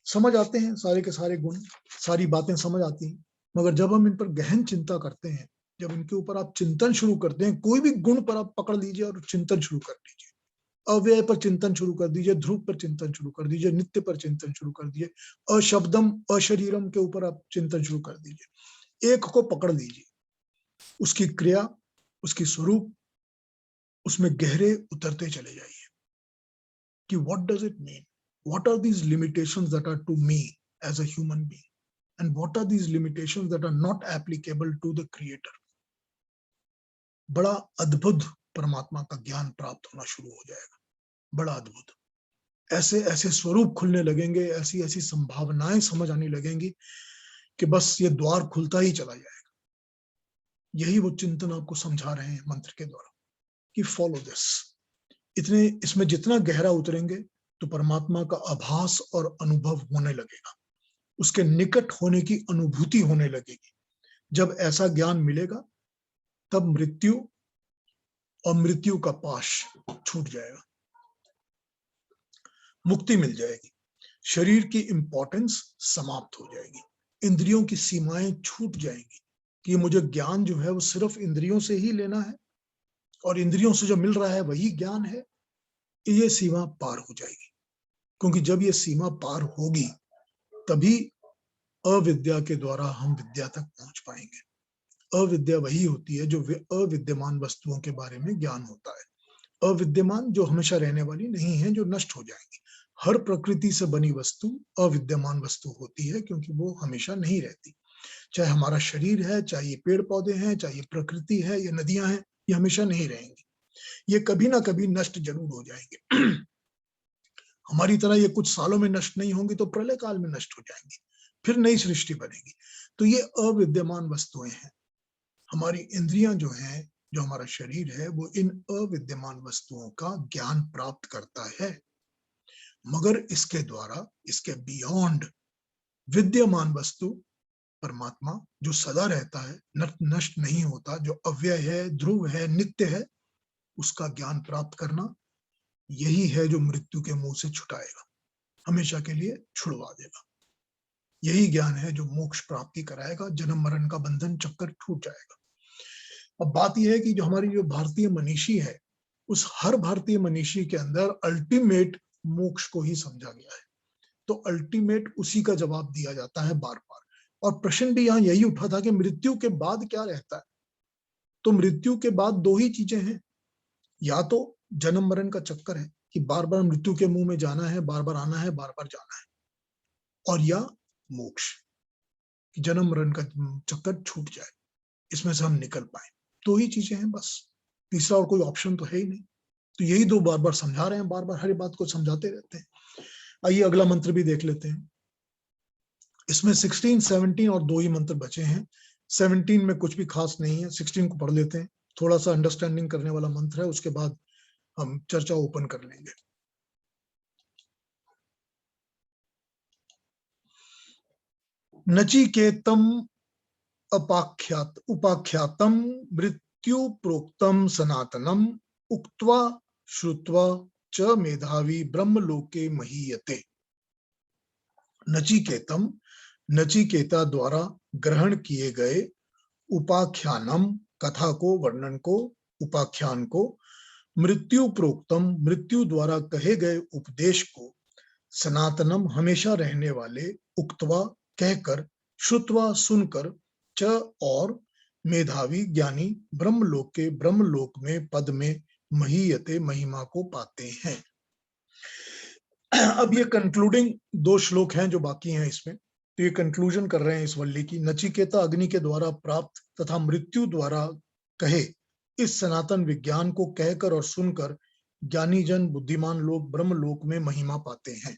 समझ आते हैं, सारे के सारे गुण, सारी बातें समझ आती हैं, मगर जब हम इन पर गहन चिंता करते हैं, जब इनके ऊपर आप चिंतन शुरू करते हैं, कोई भी गुण पर आप पकड़ लीजिए और चिंतन शुरू कर दीजिए, अव्यय पर चिंतन शुरू कर दीजिए, ध्रुव पर चिंतन शुरू कर दीजिए, नित्य पर चिंतन शुरू कर दीजिए, अशब्दम अशरीरम के ऊपर आप चिंतन शुरू कर दीजिए, एक को पकड़ लीजिए, उसकी क्रिया, उसकी स्वरूप, उसमें गहरे उतरते चले जाइए कि what does it mean? What are these limitations that are to me as a human being? And what are these limitations that are not applicable to the creator? बड़ा अद्भुत परमात्मा का ज्ञान प्राप्त होना शुरू हो जाएगा, बड़ा अद्भुत। ऐसे ऐसे स्वरूप खुलने लगेंगे, ऐसी ऐसी संभावनाएं समझ आने लगेंगी कि बस ये द्वार खुलता ही चला जाएगा। यही वो चिंतन आपको समझा रहे हैं मंत्र के द्वारा कि फॉलो दिस। इतने इसमें जितना गहरा उतरेंगे तो परमात्मा का आभास और अनुभव होने लगेगा, उसके निकट होने की अनुभूति होने लगेगी। जब ऐसा ज्ञान मिलेगा तब मृत्यु और मृत्यु का पाश छूट जाएगा, मुक्ति मिल जाएगी, शरीर की इंपॉर्टेंस समाप्त हो जाएगी, इंद्रियों की सीमाएं छूट जाएंगी कि मुझे ज्ञान जो है वो सिर्फ इंद्रियों से ही लेना है और इंद्रियों से जो मिल रहा है वही ज्ञान है। ये सीमा पार हो जाएगी, क्योंकि जब ये सीमा पार होगी तभी अविद्या के द्वारा हम विद्या तक पहुंच पाएंगे। अविद्या वही होती है जो अविद्यमान वस्तुओं के बारे में ज्ञान होता है। अविद्यमान जो हमेशा रहने वाली नहीं है, जो नष्ट हो जाएंगी। हर प्रकृति से बनी वस्तु अविद्यमान वस्तु होती है, क्योंकि वो हमेशा नहीं रहती। चाहे हमारा शरीर है, चाहे ये पेड़ पौधे हैं, चाहे ये प्रकृति है, ये नदियां हैं, ये हमेशा नहीं रहेंगी, ये कभी ना कभी नष्ट जरूर हो जाएंगे। हमारी तरह ये कुछ सालों में नष्ट नहीं होंगी तो प्रलय काल में नष्ट हो जाएंगी, फिर नई सृष्टि बनेगी। तो ये अविद्यमान वस्तुएं हैं। हमारी इंद्रियां जो हैं, जो हमारा शरीर है, वो इन अविद्यमान वस्तुओं का ज्ञान प्राप्त करता है, मगर इसके द्वारा, इसके बियॉन्ड विद्यमान वस्तु परमात्मा जो सदा रहता है, नष्ट नहीं होता, जो अव्यय है, ध्रुव है, नित्य है, उसका ज्ञान प्राप्त करना यही है जो मृत्यु के मुंह से छुटाएगा, हमेशा के लिए छुड़वा देगा। यही ज्ञान है जो मोक्ष प्राप्ति कराएगा, जन्म मरण का बंधन चक्कर टूट जाएगा। अब बात यह है कि जो हमारी जो भारतीय मनीषी है, उस हर भारतीय मनीषी के अंदर अल्टीमेट मोक्ष को ही समझा गया है, तो अल्टीमेट उसी का जवाब दिया जाता है बार बार। और प्रश्न भी यहाँ यही उठा था कि मृत्यु के बाद क्या रहता है। तो मृत्यु के बाद दो ही चीजें हैं, या तो जन्म मरण का चक्कर है कि बार बार मृत्यु के मुंह में जाना है, बार बार आना है, बार बार जाना है, और या मोक्ष, जन्म मरण का चक्कर छूट जाए, इसमें से हम निकल पाए। दो ही चीजें हैं बस, तीसरा और कोई ऑप्शन तो है ही नहीं। तो यही दो बार बार समझा रहे हैं, बार बार हर बात को समझाते रहते हैं। आइए अगला मंत्र भी देख लेते हैं। इसमें 16, 17 और दो ही मंत्र बचे हैं। 17 में कुछ भी खास नहीं है, 16 को पढ़ लेते हैं, थोड़ा सा अंडरस्टैंडिंग करने वाला मंत्र है, उसके बाद हम चर्चा ओपन कर लेंगे। नचिकेतम उपाख्यातम मृत्यु प्रोक्तम सनातनम उक्त्वा श्रुत्वा च मेधावी ब्रह्मलोके महीयते। नचिकेतम, नचिकेता द्वारा ग्रहण किए गए, उपाख्यानम कथा को, वर्णन को, उपाख्यान को, मृत्यु प्रोक्तम मृत्यु द्वारा कहे गए उपदेश को, सनातनम हमेशा रहने वाले, उक्त्वा कहकर, श्रुत्वा सुनकर, च और मेधावी ज्ञानी ब्रह्मलोक के ब्रह्मलोक में पद में महीयते महिमा को पाते हैं। अब ये कंक्लूडिंग दो श्लोक हैं जो बाकी हैं इसमें, तो ये कंक्लूजन कर रहे हैं इस वल्ली की। नचिकेता अग्नि के द्वारा प्राप्त तथा मृत्यु द्वारा कहे इस सनातन विज्ञान को कहकर और सुनकर ज्ञानी जन, बुद्धिमान लोग ब्रह्मलोक में महिमा पाते हैं।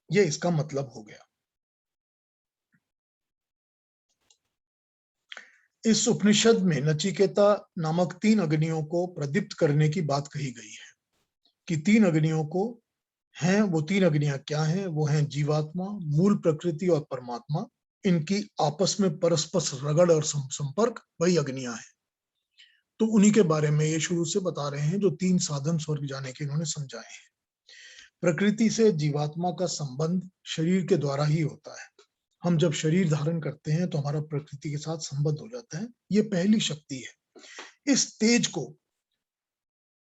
ये इसका मतलब हो गया। इस उपनिषद में नचिकेता नामक 3 अग्नियों को प्रदीप्त करने की बात कही गई है कि 3 अग्नियों को हैं। वो 3 अग्नियां क्या हैं? वो हैं जीवात्मा, मूल प्रकृति और परमात्मा। इनकी आपस में परस्पर रगड़ और संपर्क, वही अग्नियां हैं। तो उन्हीं के बारे में ये शुरू से बता रहे हैं, जो 3 साधन स्वर्ग जाने के इन्होंने समझाए हैं। प्रकृति से जीवात्मा का संबंध शरीर के द्वारा ही होता है। हम जब शरीर धारण करते हैं तो हमारा प्रकृति के साथ संबंध हो जाता है। ये पहली शक्ति है। इस तेज को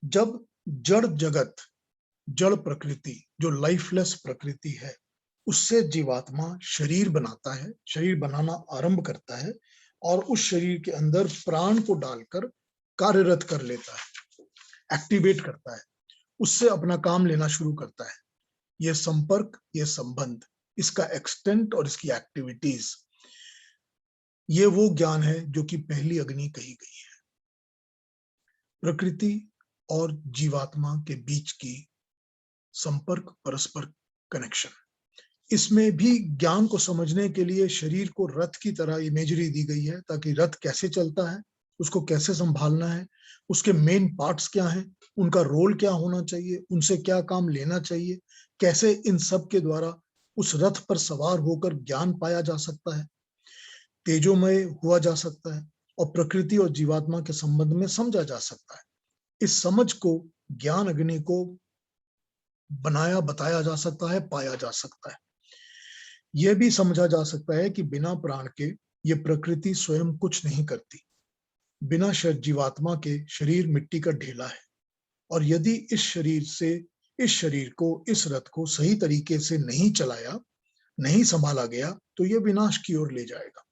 जब जड़ जगत, जड़ प्रकृति जो लाइफलेस प्रकृति है, उससे जीवात्मा शरीर बनाता है, शरीर बनाना आरंभ करता है और उस शरीर के अंदर प्राण को डालकर कार्यरत कर लेता है, एक्टिवेट करता है, उससे अपना काम लेना शुरू करता है। यह संपर्क, यह संबंध, इसका एक्सटेंट और इसकी एक्टिविटीज, ये वो ज्ञान है जो कि पहली अग्नि कही गई है। प्रकृति और जीवात्मा के बीच की संपर्क, परस्पर कनेक्शन, इसमें भी ज्ञान को समझने के लिए शरीर को रथ की तरह इमेजरी दी गई है, ताकि रथ कैसे चलता है, उसको कैसे संभालना है, उसके मेन पार्ट्स क्या हैं, उनका रोल क्या होना चाहिए, उनसे क्या काम लेना चाहिए, कैसे इन सब के द्वारा उस रथ पर सवार होकर ज्ञान पाया जा सकता है, तेजोमय हुआ जा सकता है और प्रकृति और जीवात्मा के संबंध में समझा जा सकता है। इस समझ को, ज्ञान अग्नि को बनाया, बताया जा सकता है, पाया जा सकता है। यह भी समझा जा सकता है कि बिना प्राण के ये प्रकृति स्वयं कुछ नहीं करती। बिना जीवात्मा के शरीर मिट्टी का ढेला है और यदि इस शरीर को, इस रथ को सही तरीके से नहीं चलाया, नहीं संभाला गया तो यह विनाश की ओर ले जाएगा।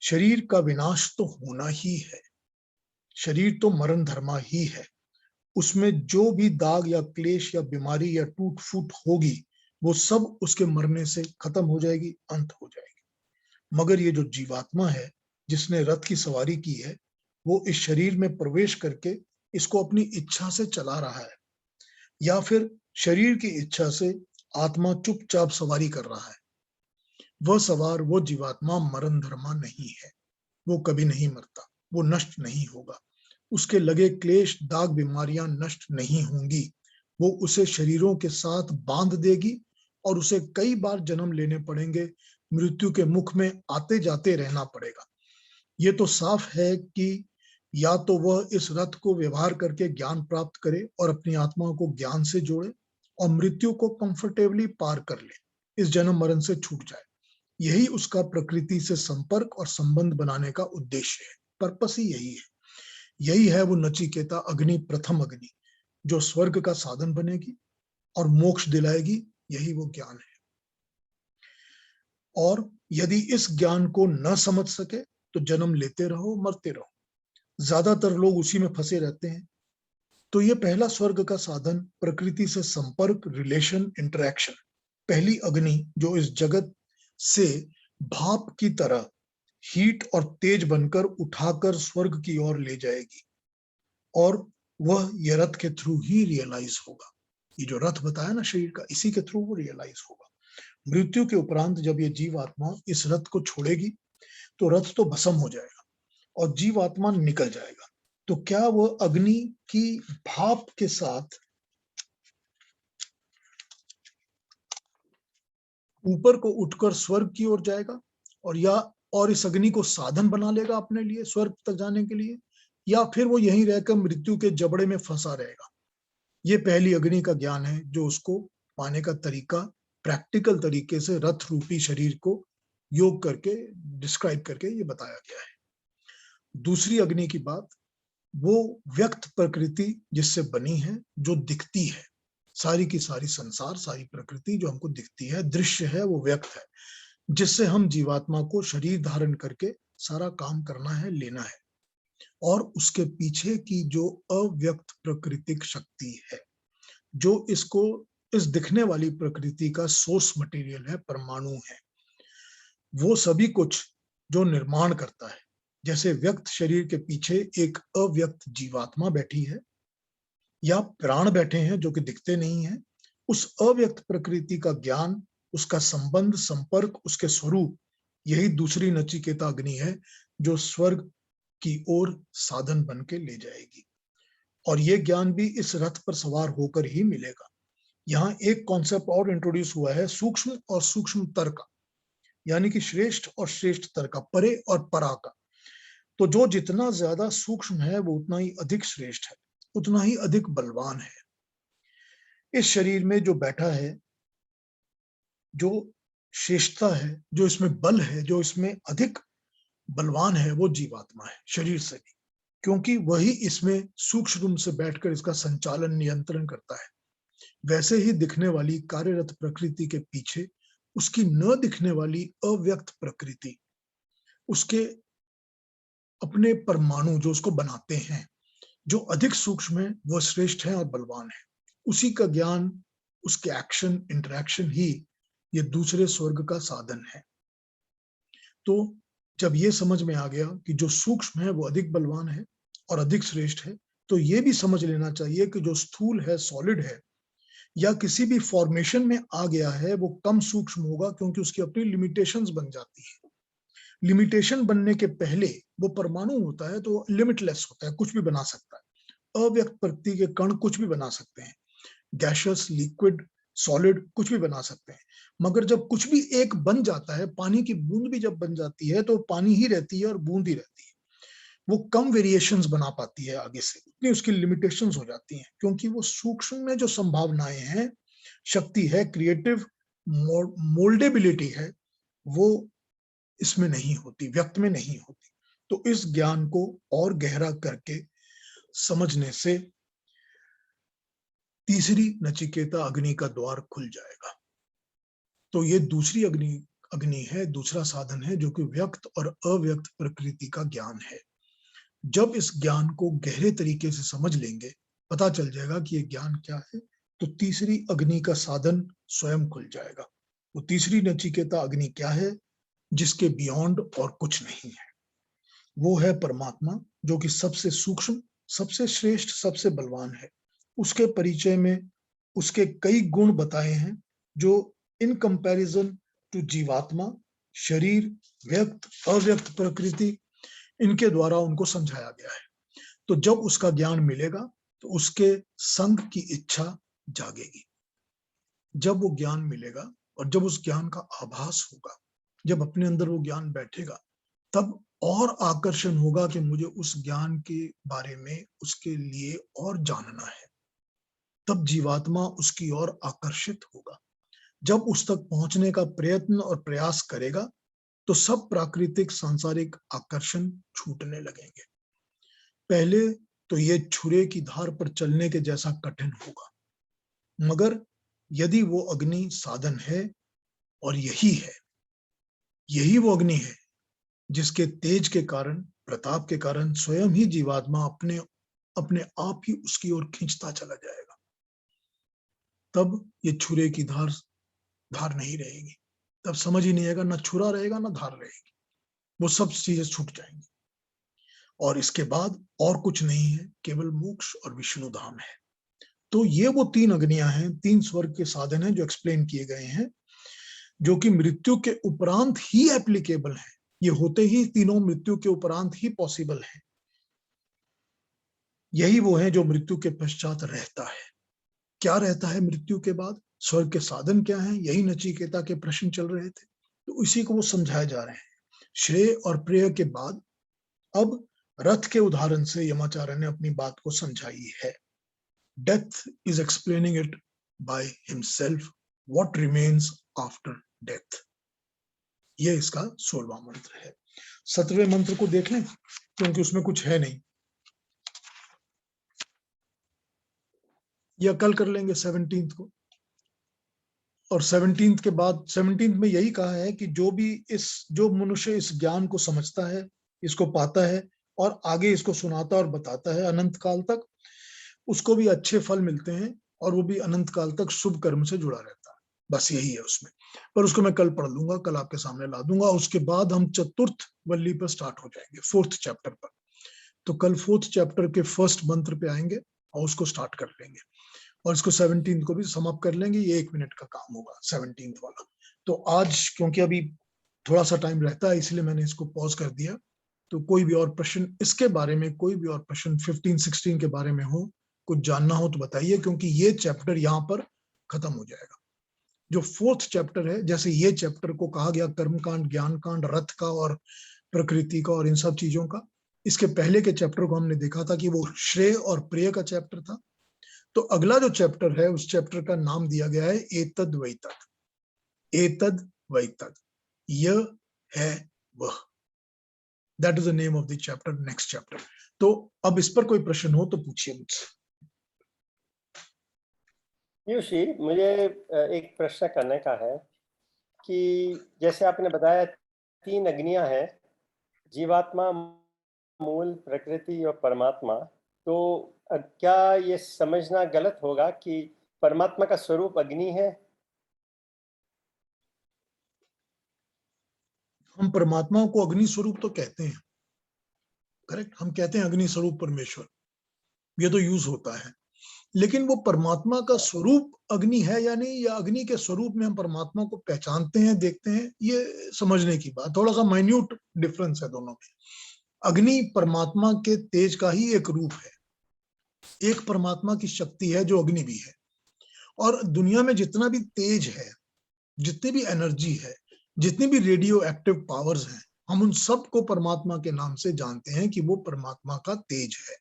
शरीर का विनाश तो होना ही है, शरीर तो मरण धर्मा ही है। उसमें जो भी दाग या क्लेश या बीमारी या टूट फूट होगी, वो सब उसके मरने से खत्म हो जाएगी, अंत हो जाएगी। मगर ये जो जीवात्मा है, जिसने रथ की सवारी की है, वो इस शरीर में प्रवेश करके इसको अपनी इच्छा से चला रहा है, या फिर शरीर की इच्छा से आत्मा चुपचाप सवारी कर रहा है। वह सवार, वो जीवात्मा मरण धर्मा नहीं है, वो कभी नहीं मरता, वो नष्ट नहीं होगा, उसके लगे क्लेश, दाग, बीमारियां नष्ट नहीं होंगी। वो उसे शरीरों के साथ बांध देगी और उसे कई बार जन्म लेने पड़ेंगे, मृत्यु के मुख में आते जाते रहना पड़ेगा। ये तो साफ है कि या तो वह इस रथ को व्यवहार करके ज्ञान प्राप्त करे और अपनी आत्मा को ज्ञान से जोड़े और मृत्यु को कंफर्टेबली पार कर ले, इस जन्म मरण से छूट जाए। यही उसका प्रकृति से संपर्क और संबंध बनाने का उद्देश्य है, पर्पस ही यही है। यही है वो नचिकेता अग्नि, प्रथम अग्नि, जो स्वर्ग का साधन बनेगी और मोक्ष दिलाएगी। यही वो ज्ञान है। और यदि इस ज्ञान को न समझ सके तो जन्म लेते रहो, मरते रहो। ज्यादातर लोग उसी में फंसे रहते हैं। तो ये पहला स्वर्ग का साधन, प्रकृति से संपर्क, रिलेशन, इंटरेक्शन, पहली अग्नि जो इस जगत से भाप की तरह हीट और तेज बनकर उठाकर स्वर्ग की ओर ले जाएगी और वह ये रथ के थ्रू ही रियलाइज होगा। ये जो रथ बताया ना शरीर का, इसी के थ्रू वो रियलाइज होगा। मृत्यु के उपरांत जब ये जीवात्मा इस रथ को छोड़ेगी तो रथ तो भस्म हो जाएगा और जीवात्मा निकल जाएगा। तो क्या वह अग्नि की भाप के साथ ऊपर को उठकर स्वर्ग की ओर जाएगा और इस अग्नि को साधन बना लेगा अपने लिए स्वर्ग तक जाने के लिए, या फिर वो यहीं रहकर मृत्यु के जबड़े में फंसा रहेगा? ये पहली अग्नि का ज्ञान है जो उसको पाने का तरीका प्रैक्टिकल तरीके से रथ रूपी शरीर को योग करके, डिस्क्राइब करके ये बताया गया है। दूसरी अग्नि की बात, वो व्यक्त प्रकृति जिससे बनी है, जो दिखती है, सारी की सारी संसार, सारी प्रकृति जो हमको दिखती है, दृश्य है, वो व्यक्त है, जिससे हम जीवात्मा को शरीर धारण करके सारा काम करना है, लेना है। और उसके पीछे की जो अव्यक्त प्राकृतिक शक्ति है, जो इस दिखने वाली प्रकृति का सोर्स मटेरियल है, परमाणु है, वो सभी कुछ जो निर्माण करता है। जैसे व्यक्त शरीर के पीछे एक अव्यक्त जीवात्मा बैठी है या प्राण बैठे हैं जो कि दिखते नहीं है, उस अव्यक्त प्रकृति का ज्ञान, उसका संबंध, संपर्क, उसके स्वरूप, यही दूसरी नचिकेता अग्नि है जो स्वर्ग की ओर साधन बन के ले जाएगी। और ये ज्ञान भी इस रथ पर सवार होकर ही मिलेगा। यहाँ एक कॉन्सेप्ट और इंट्रोड्यूस हुआ है, सूक्ष्म और सूक्ष्मतर का, यानी कि श्रेष्ठ और श्रेष्ठतर का, परे और परा का। तो जो जितना ज्यादा सूक्ष्म है वो उतना ही अधिक श्रेष्ठ है, उतना ही अधिक बलवान है। इस शरीर में जो बैठा है, जो श्रेष्ठता है, जो इसमें बल है, जो इसमें अधिक बलवान है, वो जीवात्मा है शरीर से भी, क्योंकि वही इसमें सूक्ष्म रूप से बैठकर इसका संचालन नियंत्रण करता है। वैसे ही दिखने वाली कार्यरत प्रकृति के पीछे उसकी न दिखने वाली अव्यक्त प्रकृति, उसके अपने परमाणु जो उसको बनाते हैं, जो अधिक सूक्ष्म है, वह श्रेष्ठ है और बलवान है। उसी का ज्ञान, उसके एक्शन, इंटरेक्शन ही ये दूसरे स्वर्ग का साधन है। तो जब ये समझ में आ गया कि जो सूक्ष्म है वो अधिक बलवान है और अधिक श्रेष्ठ है, तो ये भी समझ लेना चाहिए कि जो स्थूल है, सॉलिड है, या किसी भी फॉर्मेशन में आ गया है, वो कम सूक्ष्म होगा, क्योंकि उसकी अपनी लिमिटेशंस बन जाती है। लिमिटेशन बनने के पहले वो परमाणु होता है तो लिमिटलेस होता है, कुछ भी बना सकता है। अव्यक्त प्रकृति के कण कुछ भी बना सकते हैं, गैशियस, लिक्विड, सॉलिड, कुछ भी बना सकते हैं। मगर जब कुछ भी एक बन जाता है, पानी की बूंद भी जब बन जाती है, तो पानी ही रहती है और बूंद ही रहती है। वो कम वेरिएशंस बना पाती है आगे से, इतनी उसकी लिमिटेशंस हो जाती हैं, क्योंकि वो सूक्ष्म में जो संभावनाएं हैं, शक्ति है, क्रिएटिव मोल्डेबिलिटी है, वो इसमें नहीं होती, व्यक्त में नहीं होती। तो इस ज्ञान को और गहरा करके समझने से तीसरी नचिकेता अग्नि का द्वार खुल जाएगा। तो ये दूसरी अग्नि है, दूसरा साधन है, जो कि व्यक्त और अव्यक्त प्रकृति का ज्ञान है। जब इस ज्ञान को गहरे तरीके से समझ लेंगे, पता चल जाएगा कि ये ज्ञान क्या है, तो तीसरी अग्नि का साधन स्वयं खुल जाएगा। वो तीसरी नचिकेता अग्नि क्या है? जिसके बियॉन्ड और कुछ नहीं है। वो है परमात्मा, जो कि सबसे सूक्ष्म, सबसे श्रेष्ठ, सबसे बलवान है। उसके परिचय में उसके कई गुण बताए हैं, जो इन कंपैरिजन टू जीवात्मा, शरीर, व्यक्त, अव्यक्त प्रकृति, इनके द्वारा उनको समझाया गया है। तो जब उसका ज्ञान मिलेगा तो उसके संग की इच्छा जागेगी। जब वो ज्ञान मिलेगा और जब उस ज्ञान का आभास होगा, जब अपने अंदर वो ज्ञान बैठेगा, तब और आकर्षण होगा कि मुझे उस ज्ञान के बारे में, उसके लिए और जानना है। तब जीवात्मा उसकी ओर आकर्षित होगा। जब उस तक पहुंचने का प्रयत्न और प्रयास करेगा, तो सब प्राकृतिक सांसारिक आकर्षण छूटने लगेंगे। पहले तो ये छुरे की धार पर चलने के जैसा कठिन होगा, मगर यदि वो अग्नि साधन है, और यही वो अग्नि है जिसके तेज के कारण, प्रताप के कारण स्वयं ही जीवात्मा अपने आप ही उसकी ओर खींचता चला जाएगा। तब ये छुरे की धार नहीं रहेगी। तब समझ ही नहीं आएगा, ना छुरा रहेगा ना धार रहेगी, वो सब चीजें छूट जाएंगी। और इसके बाद और कुछ नहीं है, केवल मोक्ष और विष्णु धाम है। तो ये वो तीन अग्नियां हैं, तीन स्वर्ग के साधन हैं जो एक्सप्लेन किए गए हैं, जो कि मृत्यु के उपरांत ही एप्लीकेबल है। ये होते ही तीनों मृत्यु के उपरांत ही पॉसिबल है। यही वो है जो मृत्यु के पश्चात रहता है। क्या रहता है मृत्यु के बाद? स्वर्ग के साधन क्या हैं? यही नचिकेता के प्रश्न चल रहे थे, तो इसी को वो समझाए जा रहे हैं। श्रेय और प्रेय के बाद अब रथ के उदाहरण से यमाचार्य ने अपनी बात को समझाई है। Death is explaining it by himself, what remains after death. ये इसका 16वां मंत्र है। 17वें मंत्र को देख लें, क्योंकि उसमें कुछ है नहीं, या कल कर लेंगे 17th को। और 17th के बाद 17th में यही कहा है कि जो मनुष्य इस ज्ञान को समझता है, इसको पाता है और आगे इसको सुनाता और बताता है अनंत काल तक, उसको भी अच्छे फल मिलते हैं और वो भी अनंत काल तक शुभ कर्म से जुड़ा रहता है। बस यही है उसमें। पर उसको मैं कल पढ़ लूंगा, कल आपके सामने ला दूंगा। उसके बाद हम चतुर्थ वल्ली पर स्टार्ट हो जाएंगे, 4th चैप्टर पर। तो कल 4th चैप्टर के फर्स्ट मंत्र पे आएंगे और उसको स्टार्ट कर लेंगे, और इसको 17th को भी समाप्त कर लेंगे। ये 1 मिनट का काम होगा 17th वाला। तो आज क्योंकि अभी थोड़ा सा टाइम रहता है, इसलिए मैंने इसको पॉज कर दिया। तो कोई भी और प्रश्न इसके बारे में, कोई भी और प्रश्न 15-16 के बारे में हो, कुछ जानना हो तो बताइए, क्योंकि ये चैप्टर यहाँ पर खत्म हो जाएगा। जो 4th चैप्टर है, जैसे ये चैप्टर को कहा गया कर्मकांड, ज्ञान कांड, रथ का और प्रकृति का और इन सब चीजों का, इसके पहले के चैप्टर को हमने देखा था कि वो श्रेय और प्रिय का चैप्टर था। तो अगला जो चैप्टर है, उस चैप्टर का नाम दिया गया है एतद वैतद। एतद वैतद, यह है वह। That is the name of the chapter, next chapter. तो अब इस पर कोई प्रश्न हो तो पूछिए मुझसे। पीयूषी, मुझे एक प्रश्न करने का है कि जैसे आपने बताया 3 अग्नियां हैं, जीवात्मा, मूल, प्रकृति और परमात्मा। तो क्या ये समझना गलत होगा कि परमात्मा का स्वरूप अग्नि है? हम परमात्मा को अग्नि स्वरूप तो कहते हैं, करेक्ट, हम कहते हैं अग्नि स्वरूप परमेश्वर, ये तो यूज होता है। लेकिन वो परमात्मा का स्वरूप अग्नि है या नहीं, या अग्नि के स्वरूप में हम परमात्मा को पहचानते हैं, देखते हैं, ये समझने की बात, थोड़ा सा माइन्यूट डिफरेंस है दोनों में। अग्नि परमात्मा के तेज का ही एक रूप है, एक परमात्मा की शक्ति है जो अग्नि भी है। और दुनिया में जितना भी तेज है, जितनी भी एनर्जी है, जितनी भी रेडियो एक्टिव पावर्स हैं, हम उन सब को परमात्मा के नाम से जानते हैं कि वो परमात्मा का तेज है।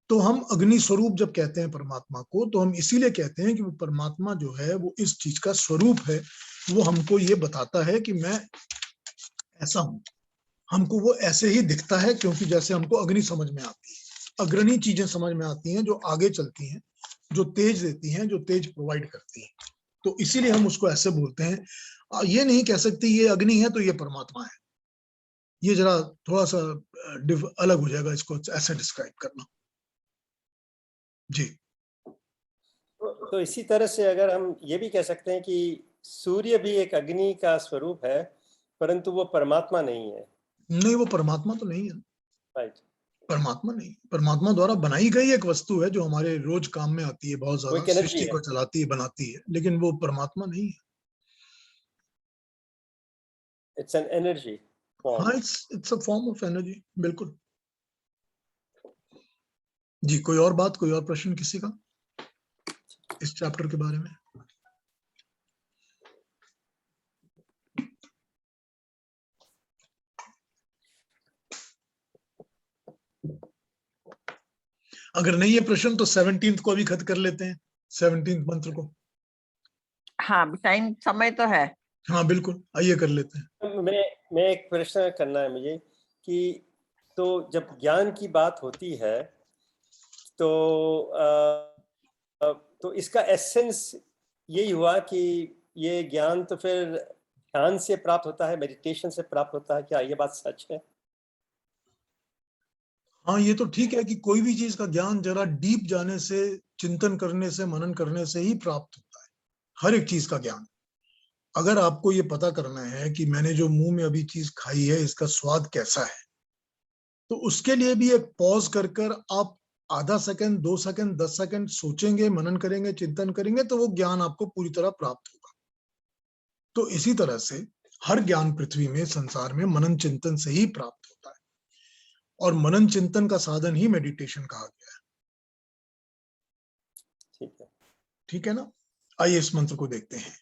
तो हम अग्नि स्वरूप जब कहते हैं परमात्मा को, तो हम इसीलिए कहते हैं कि वो परमात्मा जो है वो इस चीज का स्वरूप है। वो हमको ये बताता है कि मैं ऐसा हूं, हमको वो ऐसे ही दिखता है, क्योंकि जैसे हमको अग्नि समझ में आती है, अग्रणी चीजें समझ में आती हैं, जो आगे चलती हैं, जो तेज देती हैं, जो तेज प्रोवाइड करती हैं। तो इसीलिए हम उसको ऐसे बोलते हैं। ये नहीं कह सकते ये अग्नि है तो ये परमात्मा है, ये जरा थोड़ा सा अलग हो जाएगा इसको ऐसे डिस्क्राइब करना। जी। तो इसी तरह से अगर हम ये भी कह सकते हैं कि सूर्य भी एक अग्नि का स्वरूप है, परंतु वो परमात्मा नहीं है। नहीं, वो परमात्मा तो नहीं है। राइट, परमात्मा नहीं, परमात्मा द्वारा बनाई गई एक वस्तु है जो हमारे रोज काम में आती है, बहुत वो ज्यादा एक एनर्जी सृष्टि है। को चलाती है, बनाती है, लेकिन वो परमात्मा नहीं है। It's an energy form. हाँ, it's a form of energy, बिल्कुल। जी, कोई और बात, कोई और प्रश्न किसी का इस चैप्टर के बारे में? अगर नहीं है प्रश्न तो 17th को अभी खत्म कर लेते हैं, 17th मंत्र को। हाँ, टाइम, समय तो है। हाँ बिल्कुल, आइए कर लेते हैं। मैं एक प्रश्न करना है मुझे कि तो जब ज्ञान की बात होती है तो इसका एसेंस यही हुआ कि ये ज्ञान तो फिर ध्यान से प्राप्त होता है, मेडिटेशन से प्राप्त होता है। क्या ये बात सच है? हाँ, ये तो ठीक है कि कोई भी चीज का ज्ञान जरा डीप जाने से, चिंतन करने से, मनन करने से ही प्राप्त होता है, हर एक चीज का ज्ञान। अगर आपको ये पता करना है कि मैंने जो मुंह में अभी चीज खाई है इसका स्वाद कैसा है, तो उसके लिए भी एक पॉज कर कर आप आधा सेकंड, 2 सेकंड, 10 सेकंड सोचेंगे, मनन करेंगे, चिंतन करेंगे, तो वो ज्ञान आपको पूरी तरह प्राप्त होगा। तो इसी तरह से हर ज्ञान पृथ्वी में, संसार में मनन चिंतन से ही प्राप्त होता है, और मनन चिंतन का साधन ही मेडिटेशन कहा गया है। ठीक है, ठीक है ना? आइए इस मंत्र को देखते हैं।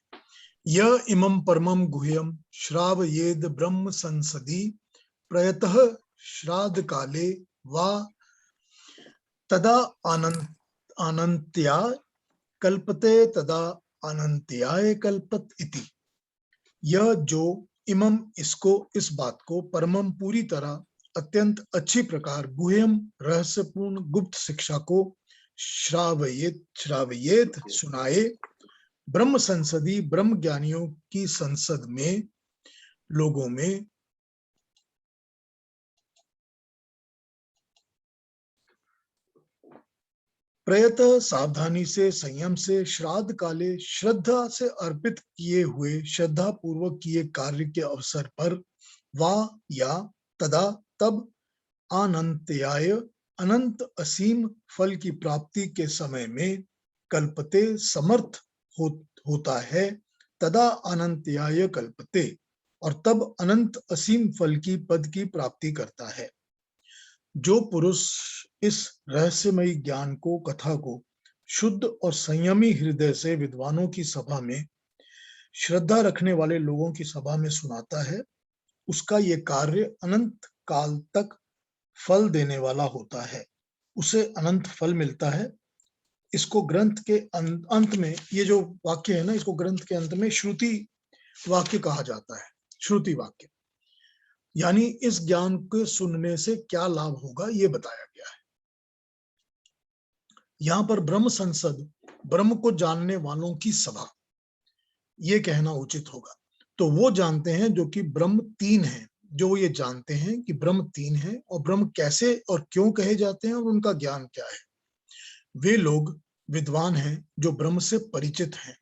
य इमं परमं गुह्यं श्रावयेद ब्रह्म संसदि प्रयतः श्राद्ध काले वा तदा अनंत्याय कल्पते, तदा अनंत्याय कल्पत इति। यह जो, इमम इसको, इस बात को, परमम पूरी तरह, अत्यंत अच्छी प्रकार, गुह्यम रहस्यपूर्ण गुप्त शिक्षा को, श्रावयेत सुनाए, ब्रह्म संसदी ब्रह्म ज्ञानियों की संसद में, लोगों में, प्रयतः सावधानी से, संयम से, श्राद्ध काले श्रद्धा से अर्पित किए हुए, श्रद्धा पूर्वक किए कार्य के अवसर पर, वा या तदा तब, अनंत्याय अनंत असीम फल की प्राप्ति के समय में, कल्पते समर्थ होता है, तदा अनंत्याय कल्पते, और तब अनंत असीम फल की पद की प्राप्ति करता है। जो पुरुष इस रहस्यमयी ज्ञान को, कथा को शुद्ध और संयमी हृदय से विद्वानों की सभा में, श्रद्धा रखने वाले लोगों की सभा में सुनाता है, उसका ये कार्य अनंत काल तक फल देने वाला होता है, उसे अनंत फल मिलता है। इसको ग्रंथ के अंत में, ये जो वाक्य है ना, इसको ग्रंथ के अंत में श्रुति वाक्य कहा जाता है। श्रुति वाक्य यानी इस ज्ञान को सुनने से क्या लाभ होगा ये बताया गया है। यहां पर ब्रह्म संसद, ब्रह्म को जानने वालों की सभा, ये कहना उचित होगा। तो वो जानते हैं जो कि ब्रह्म तीन है, जो ये जानते हैं कि ब्रह्म तीन है और ब्रह्म कैसे और क्यों कहे जाते हैं और उनका ज्ञान क्या है। वे लोग विद्वान हैं जो ब्रह्म से परिचित हैं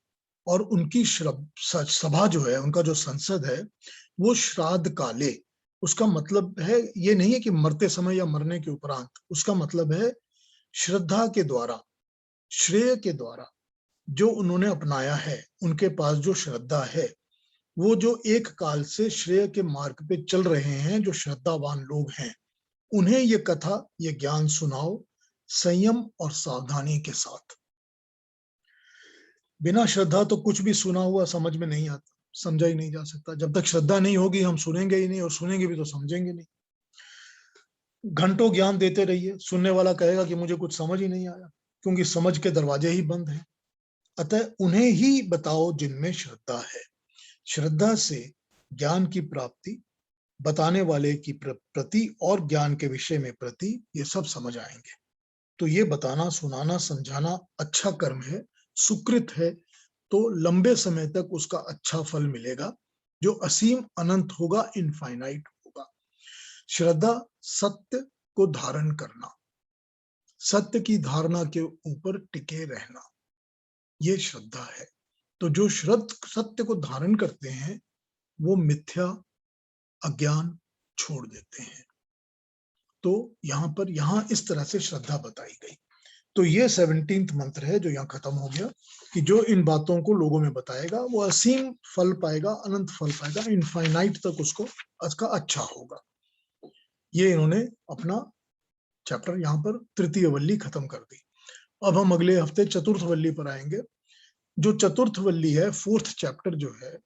और उनकी सभा जो है, उनका जो संसद है, वो श्राद्ध काले, उसका मतलब है ये नहीं है कि मरते समय या मरने के उपरांत, उसका मतलब है श्रद्धा के द्वारा, श्रेय के द्वारा जो उन्होंने अपनाया है, उनके पास जो श्रद्धा है, वो जो एक काल से श्रेय के मार्ग पे चल रहे हैं, जो श्रद्धावान लोग हैं, उन्हें ये कथा, ये ज्ञान सुनाओ संयम और सावधानी के साथ। बिना श्रद्धा तो कुछ भी सुना हुआ समझ में नहीं आता, समझा ही नहीं जा सकता। जब तक श्रद्धा नहीं होगी हम सुनेंगे ही नहीं, और सुनेंगे भी तो समझेंगे नहीं। घंटों ज्ञान देते रहिए, सुनने वाला कहेगा कि मुझे कुछ समझ ही नहीं आया, क्योंकि समझ के दरवाजे ही बंद हैं। अतः उन्हें ही बताओ जिनमें श्रद्धा है। श्रद्धा से ज्ञान की प्राप्ति, बताने वाले की प्रति और ज्ञान के विषय में प्रति, ये सब समझ आएंगे। तो ये बताना, सुनाना, समझाना अच्छा कर्म है, सुकृत है, तो लंबे समय तक उसका अच्छा फल मिलेगा जो असीम अनंत होगा, इनफाइनाइट होगा। श्रद्धा सत्य को धारण करना, सत्य की धारणा के ऊपर टिके रहना, ये श्रद्धा है। तो जो सत्य को धारण करते हैं वो मिथ्या अज्ञान छोड़ देते हैं। तो यहाँ इस तरह से श्रद्धा बताई गई। तो ये 17वां मंत्र है जो यहाँ खत्म हो गया, कि जो इन बातों को लोगों में बताएगा वो असीम फल पाएगा, अनंत फल पाएगा, इनफाइनाइट तक उसको उसका अच्छा होगा। ये इन्होंने अपना चैप्टर यहाँ पर तृतीय वल्ली खत्म कर दी। अब हम अगले हफ्ते चतुर्थ वल्ली पर आएंगे। जो चतुर्थ वल्ली है, 4th चैप्टर जो है,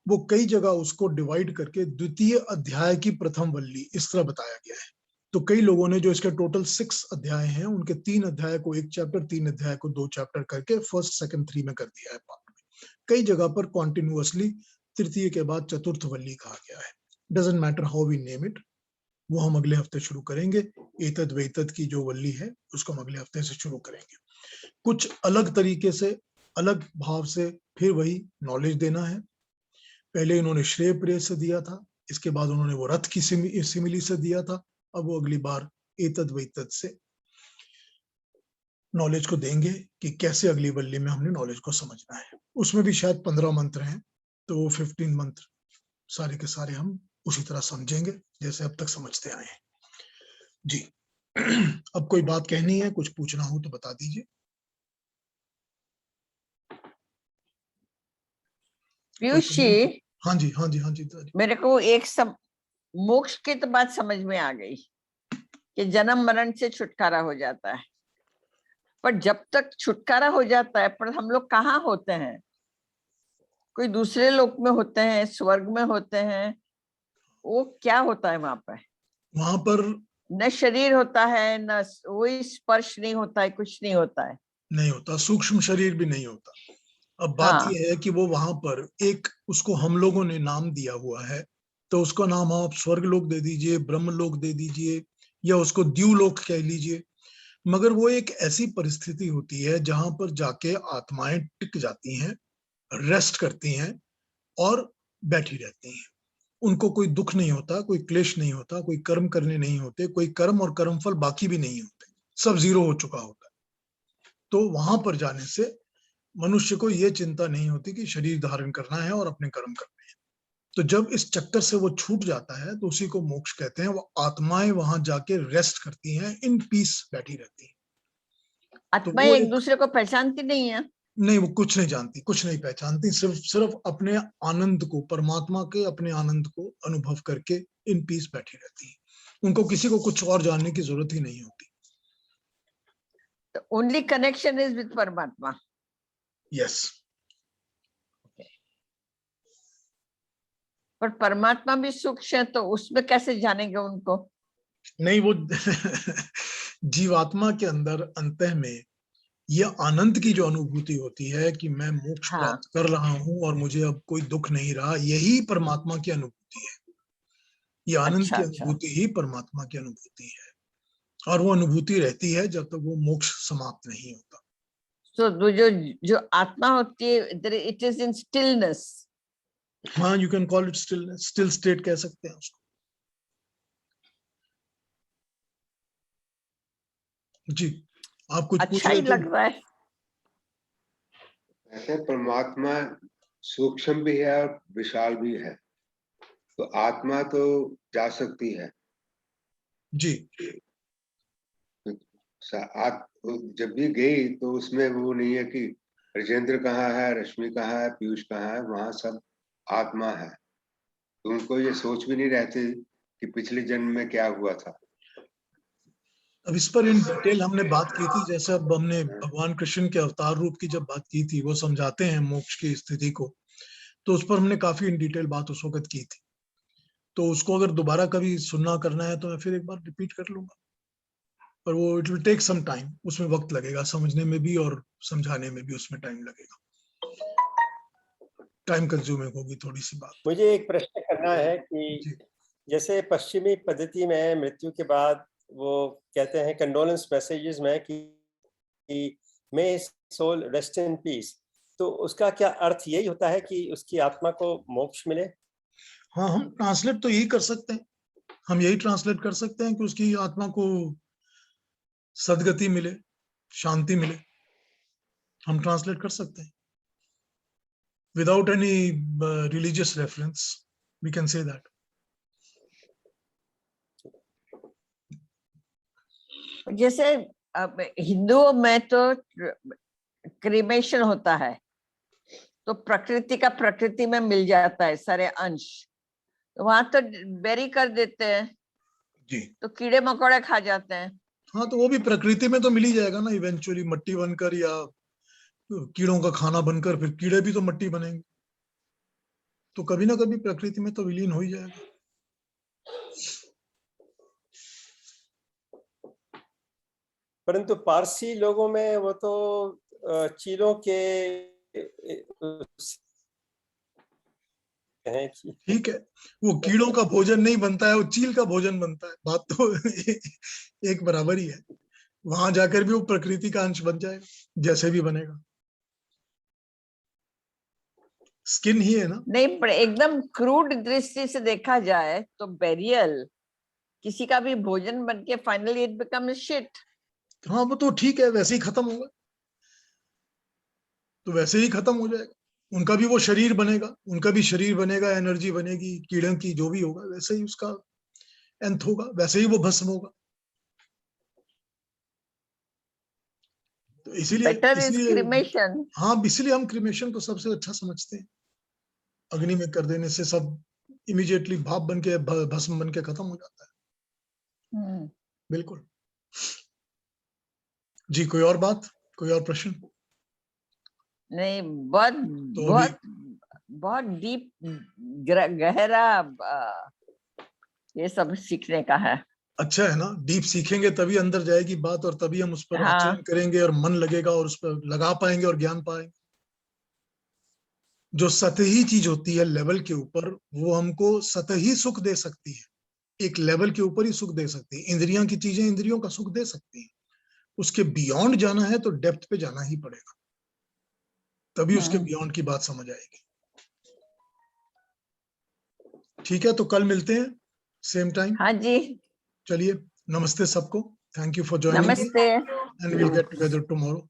वो कई जगह उसको डिवाइड करके द्वितीय अध्याय की प्रथम वल्ली इस तरह बताया गया है। तो कई लोगों ने, जो इसके टोटल 6 अध्याय हैं, उनके 3 अध्याय को 1 चैप्टर, 3 अध्याय को 2 चैप्टर करके 1st, 2nd, 3 में कर दिया है पार्ट में। कई जगह पर कॉन्टिन्यूअसली तृतीय के बाद चतुर्थ वल्ली कहा गया है। Doesn't matter how we name it, वो हम अगले हफ्ते शुरू करेंगे। एतद वेतद की जो वल्ली है उसको हम अगले हफ्ते से शुरू करेंगे। कुछ अलग तरीके से, अलग भाव से फिर वही नॉलेज देना है। पहले इन्होंने श्रेय प्रेय से दिया था, इसके बाद उन्होंने वो रथ की सिमिली से दिया था, अब वो अगली बार एतद वेतद से नॉलेज को देंगे कि कैसे अगली वल्ली में हमने नॉलेज को समझना है। उसमें भी शायद 15 मंत्र हैं, तो वो 15 मंत्र सारे के सारे हम उसी तरह समझेंगे जैसे अब तक समझते आए हैं। जी अब कोई बात कहनी है, कुछ पूछना हो तो बता दीजिए। पीयूष जी, हाँ जी, हाँ जी, हाँ जी। मेरे को एक सब मोक्ष की तो बात समझ में आ गई कि जन्म मरण से छुटकारा हो जाता है, पर जब तक छुटकारा हो जाता है, पर हम लोग कहाँ होते हैं? कोई दूसरे लोक में होते हैं, स्वर्ग में होते हैं, वो क्या होता है वहां पर? वहां पर न शरीर होता है, न वही स्पर्श नहीं होता है, कुछ नहीं होता है, नहीं होता, सूक्ष्म शरीर भी नहीं होता। अब बात हाँ। यह है कि वो वहां पर एक, उसको हम लोगों ने नाम दिया हुआ है, तो उसका नाम आप स्वर्ग लोक दे दीजिए, ब्रह्म लोक दे दीजिए, या उसको द्यूलोक कह लीजिए। मगर वो एक ऐसी परिस्थिति होती है जहां पर जाके आत्माएं टिक जाती हैं, रेस्ट करती हैं और बैठी रहती हैं। उनको कोई दुख नहीं होता, कोई क्लेश नहीं होता, कोई कर्म करने नहीं होते, कोई कर्म और कर्मफल बाकी भी नहीं होते, सब जीरो हो चुका होता है। तो वहां पर जाने से मनुष्य को ये चिंता नहीं होती कि शरीर धारण करना है और अपने कर्म करने हैं। तो जब इस चक्कर से वो छूट जाता है तो उसी को मोक्ष कहते हैं। वो आत्माएं वहां जाके रेस्ट करती हैं, इन पीस बैठी रहती हैं। आत्माएं वो एक दूसरे को पहचानती नहीं है। नहीं, वो कुछ नहीं जानती, कुछ नहीं पहचानती, सिर्फ अपने आनंद को, परमात्मा के अपने आनंद को अनुभव करके इन पीस बैठी रहती है। उनको किसी को कुछ और जानने की जरूरत ही नहीं होती। ओनली कनेक्शन इज विद परमात्मा। यस। पर परमात्मा भी सूक्ष्म है, तो उसमें कैसे जानेंगे उनको? नहीं, वो जीवात्मा के अंदर अंतः में ये आनंद की जो अनुभूति होती है कि मैं मोक्ष हाँ। प्राप्त कर रहा हूं और मुझे अब कोई दुख नहीं रहा, यही परमात्मा की अनुभूति है। ये आनंद अच्छा, की अच्छा। अनुभूति ही परमात्मा की अनुभूति है, और वो अनुभूति रहती है जब तक वो मोक्ष समाप्त नहीं होता। तो जो आत्मा होती है, इट इज इन स्टिलनेस। हाँ, you can call it still state कह सकते हैं उसको। जी, आप कुछ पूछ अच्छा रहे ही थे? लग रहा है। ऐसे परमात्मा सूक्ष्म भी है और विशाल भी है, तो आत्मा तो जा सकती है जी, जब भी गई तो उसमें वो नहीं है कि राजेंद्र कहाँ है, रश्मि कहाँ है, पीयूष कहाँ है, वहां सब आत्मा है। तो उनको ये सोच भी नहीं रहती कि पिछले जन्म में क्या हुआ था। अब इस पर इन डिटेल हमने बात की थी, जैसे अब हमने भगवान कृष्ण के अवतार रूप की जब बात की थी, वो समझाते हैं मोक्ष की स्थिति को, तो उस पर हमने काफी इन डिटेल बात उस वक्त की थी। तो उसको अगर दोबारा कभी सुनना करना है तो मैं फिर एक बार रिपीट कर लूंगा, पर वो it will take some time, उसमें वक्त लगेगा समझने में भी और समझाने में भी, उसमें टाइम लगेगा, टाइम कंज्यूमिंग होगी थोड़ी सी बात। मुझे एक प्रश्न करना है कि जी। जैसे पश्चिमी पद्धति में मृत्यु के बाद वो कहते हैं कंडोलेंस मैसेजेस में कि मे सोल रेस्ट इन पीस, तो उसका क्या अर्थ यही होता है कि उसकी आत्मा को मोक्ष मिले? हाँ, हम ट्रांसलेट तो यही कर सकते हैं, हम यही ट्रांसलेट कर सकते हैं कि उसकी आत्मा को सद्गति मिले, शांति मिले, हम ट्रांसलेट कर सकते हैं। Without any religious reference, we can say that. जैसे अब हिंदुओं में तो क्रीमेशन होता है, तो प्रकृति का प्रकृति में मिल जाता है सारे अंश, तो वहां तो बेरी कर देते हैं जी। तो कीड़े मकोड़े खा जाते हैं। हाँ, तो वो भी प्रकृति में तो मिल ही जाएगा ना इवेंचुअली, मट्टी बनकर या कीड़ों का खाना बनकर, फिर कीड़े भी तो मट्टी बनेंगे, तो कभी ना कभी प्रकृति में तो विलीन हो ही जाएगा। परंतु पारसी लोगों में वो तो चीलों के हैं कि ठीक है, वो कीड़ों का भोजन नहीं बनता है, वो चील का भोजन बनता है, बात तो एक बराबर ही है। वहां जाकर भी वो प्रकृति का अंश बन जाएगा, जैसे भी बनेगा, स्किन ही है ना। नहीं, पर एकदम क्रूड दृष्टि से देखा जाए तो बेरियल किसी का भी भोजन बन के फाइनली इट बिकम्स शिट। हाँ, वो तो ठीक है, वैसे ही खत्म होगा, तो वैसे ही खत्म हो जाएगा, उनका भी वो शरीर बनेगा, उनका भी शरीर बनेगा, एनर्जी बनेगी, कीड़ों की जो भी होगा वैसे ही उसका अंत होगा, वैसे ही वो भस्म होगा। तो इसीलिए क्रीमेशन। हाँ, इसलिए हम क्रीमेशन को सबसे अच्छा समझते हैं। अग्नि में कर देने से सब इमीडिएटली भाप बन के, भस्म बन के खत्म हो जाता है। बिल्कुल जी। कोई और बात, कोई और प्रश्न? नहीं, बहुत तो बहुत बहुत डीप गहरा ये सब सीखने का है। अच्छा है ना, डीप सीखेंगे तभी अंदर जाएगी बात, और तभी हम उस पर हाँ। आचरण करेंगे और मन लगेगा और उस पर लगा पाएंगे और ज्ञान पाएंगे। जो सतही चीज होती है लेवल के ऊपर, वो हमको सतही सुख दे सकती है, एक लेवल के ऊपर ही सुख दे सकती है। इंद्रियां की चीजें इंद्रियों का सुख दे सकती है, उसके बियॉन्ड जाना है तो डेप्थ पे जाना ही पड़ेगा, तभी उसके बियॉन्ड की बात समझ आएगी। ठीक है, तो कल मिलते हैं सेम टाइम। हाँ जी, चलिए, नमस्ते सबको, थैंक यू फॉर ज्वाइनिंग, नमस्ते। And we'll get together tomorrow.